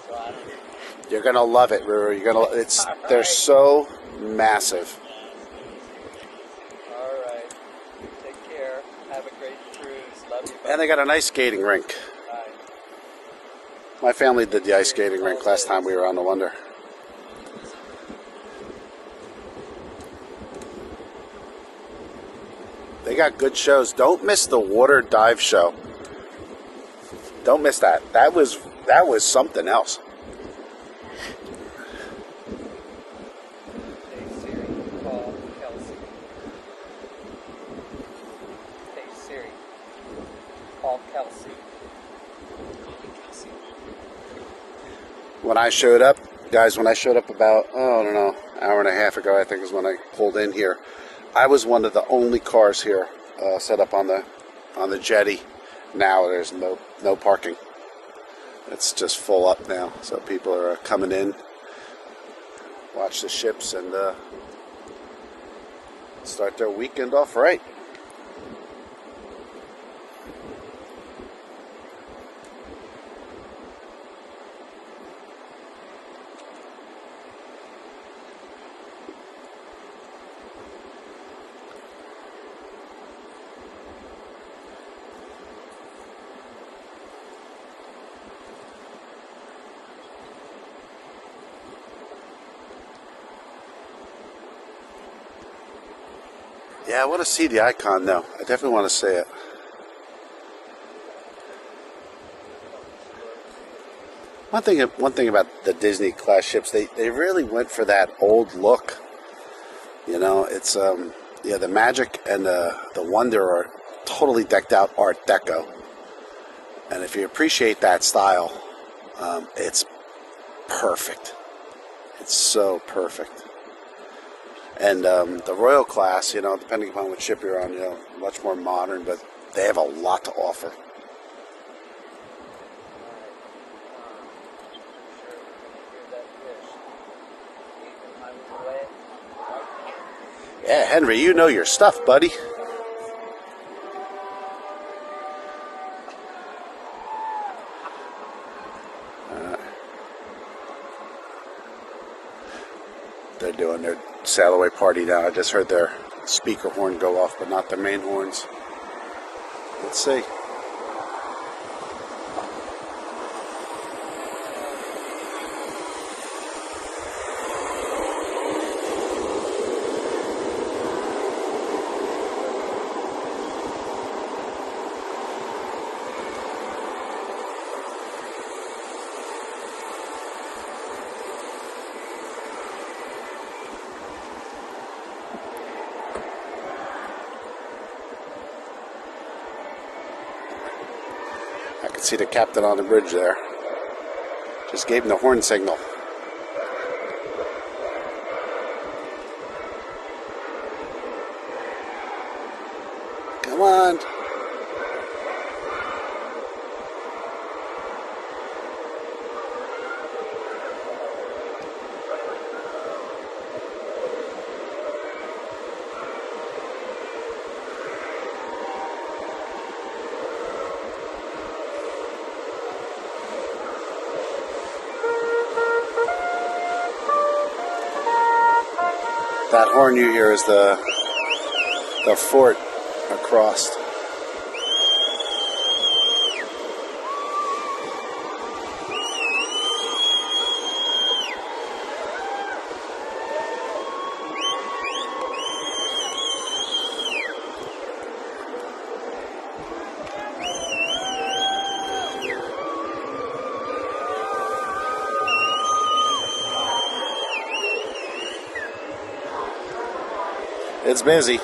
So I don't... You're gonna love it, Ruru. They're so massive. All right. Take care. Have a great cruise. Love you. And they got a nice skating rink. Bye. My family did the ice skating rink last time we were on the Wonder. They got good shows. Don't miss the water dive show. Don't miss that. That was something else. Hey Siri, call Kelsey. Hey Siri, call Kelsey. When I showed up about, I don't know, hour and a half ago, I think is when I pulled in here. I was one of the only cars here set up on the jetty. Now there's no parking. It's just full up now, so people are coming in, watch the ships, and start their weekend off right. Yeah, I want to see the Icon though. I definitely want to see it. One thing about the Disney class ships, they really went for that old look. It's the Magic and the Wonder are totally decked out Art Deco, and if you appreciate that style, it's perfect. It's so perfect. And the Royal class, depending upon what ship you're on, much more modern, but they have a lot to offer. Yeah, Henry, you know your stuff, buddy. They're doing their sail away party now. I just heard their speaker horn go off, but not the main horns. Let's see. can see the captain on the bridge there. Just gave him the horn signal. Come on. That horn you hear is the fort across. It's busy.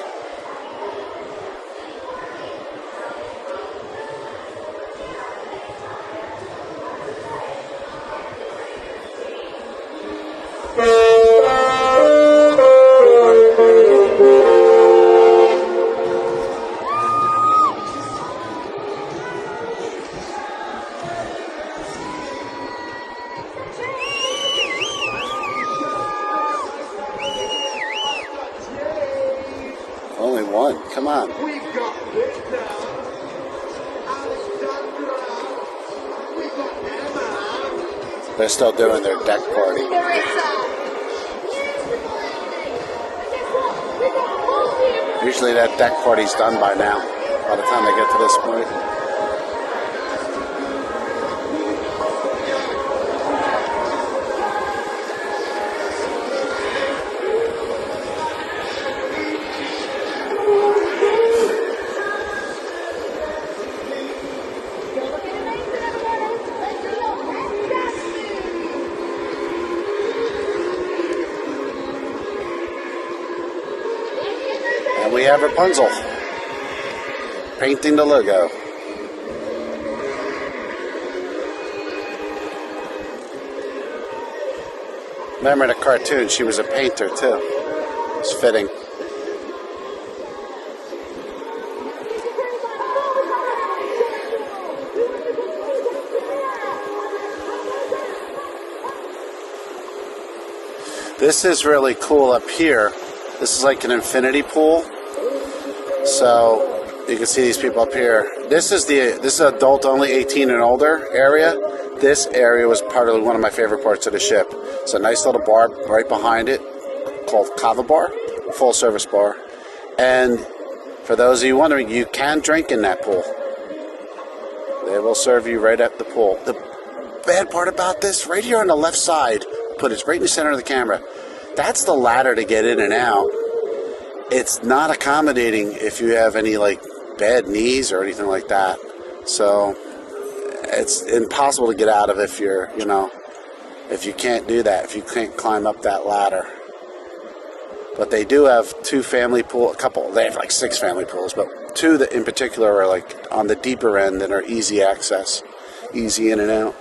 Only one. Come on. They're still doing their deck party. Usually that deck party's done by now, by the time they get to this point. And we have Rapunzel painting the logo. Remember the cartoon, she was a painter too. It's fitting. This is really cool up here. This is like an infinity pool. So you can see these people up here. This is adult only 18 and older area. This area was probably one of my favorite parts of the ship. It's a nice little bar right behind it called Canaveral, full service bar. And for those of you wondering, you can drink in that pool. They will serve you right at the pool. The bad part about this, right here on the left side, put it right in the center of the camera. That's the ladder to get in and out. It's not accommodating if you have any like bad knees or anything like that. So it's impossible to get out of if you're, if you can't do that, if you can't climb up that ladder. But they do have two family pool, a couple. They have like 6 family pools, but 2 that in particular are like on the deeper end and are easy access, easy in and out.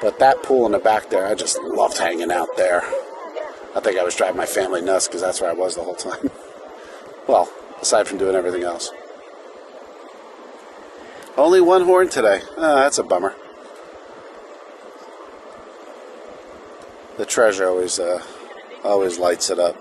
But that pool in the back there, I just loved hanging out there. I think I was driving my family nuts because that's where I was the whole time. Well, aside from doing everything else. Only one horn today. Oh, that's a bummer. The treasure always lights it up.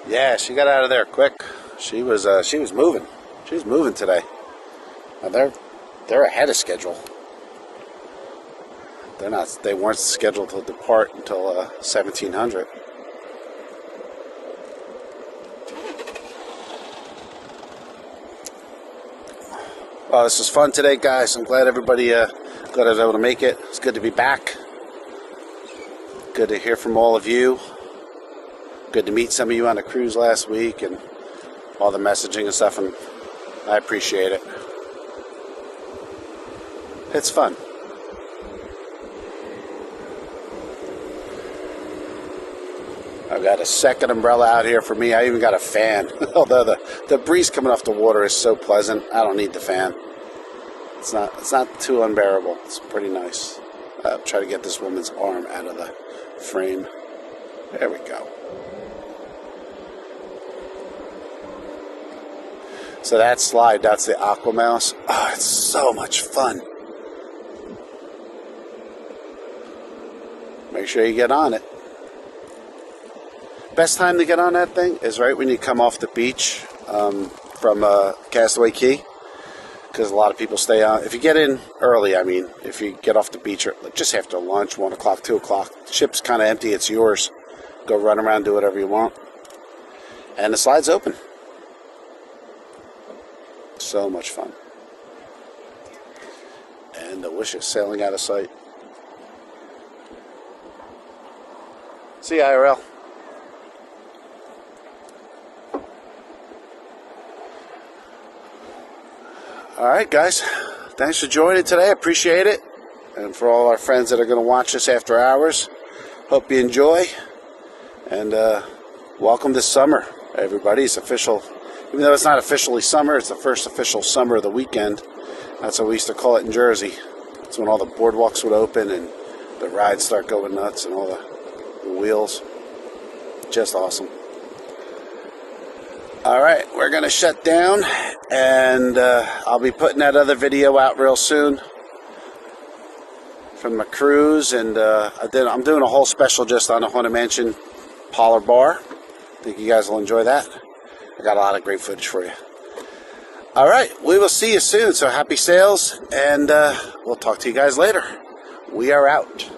Yeah, she got out of there quick. She was moving. She was moving today. Now they're ahead of schedule. They weren't scheduled to depart until 1700. Well, this was fun today, guys. I'm glad everybody glad I was able to make it. It's good to be back. Good to hear from all of you. Good to meet some of you on the cruise last week and all the messaging and stuff, and I appreciate it. It's fun. I've got a second umbrella out here for me. I even got a fan. Although the breeze coming off the water is so pleasant, I don't need the fan. It's not too unbearable. It's pretty nice. Try to get this woman's arm out of the frame. There we go. So that slide, that's the Aqua Mouse. Oh, it's so much fun. Make sure you get on it. Best time to get on that thing is right when you come off the beach from Castaway Cay, because a lot of people stay on. If you get in early, I mean, if you get off the beach just after lunch, 1 o'clock, 2 o'clock, the ship's kind of empty. It's yours. Go run around, do whatever you want. And the slide's open. So much fun. And the Wish is sailing out of sight. See you, IRL. All right, guys. Thanks for joining today. I appreciate it. And for all our friends that are going to watch us after hours, hope you enjoy. And welcome to summer, everybody. It's official. Even though it's not officially summer, it's the first official summer of the weekend. That's what we used to call it in Jersey. It's when all the boardwalks would open and the rides start going nuts and all the wheels. Just awesome. All right, we're going to shut down, and I'll be putting that other video out real soon from my cruise. And I'm doing a whole special just on the Haunted Mansion Parlor Bar. I think you guys will enjoy that. I got a lot of great footage for you. All right, we will see you soon. So happy sails, and we'll talk to you guys later. We are out.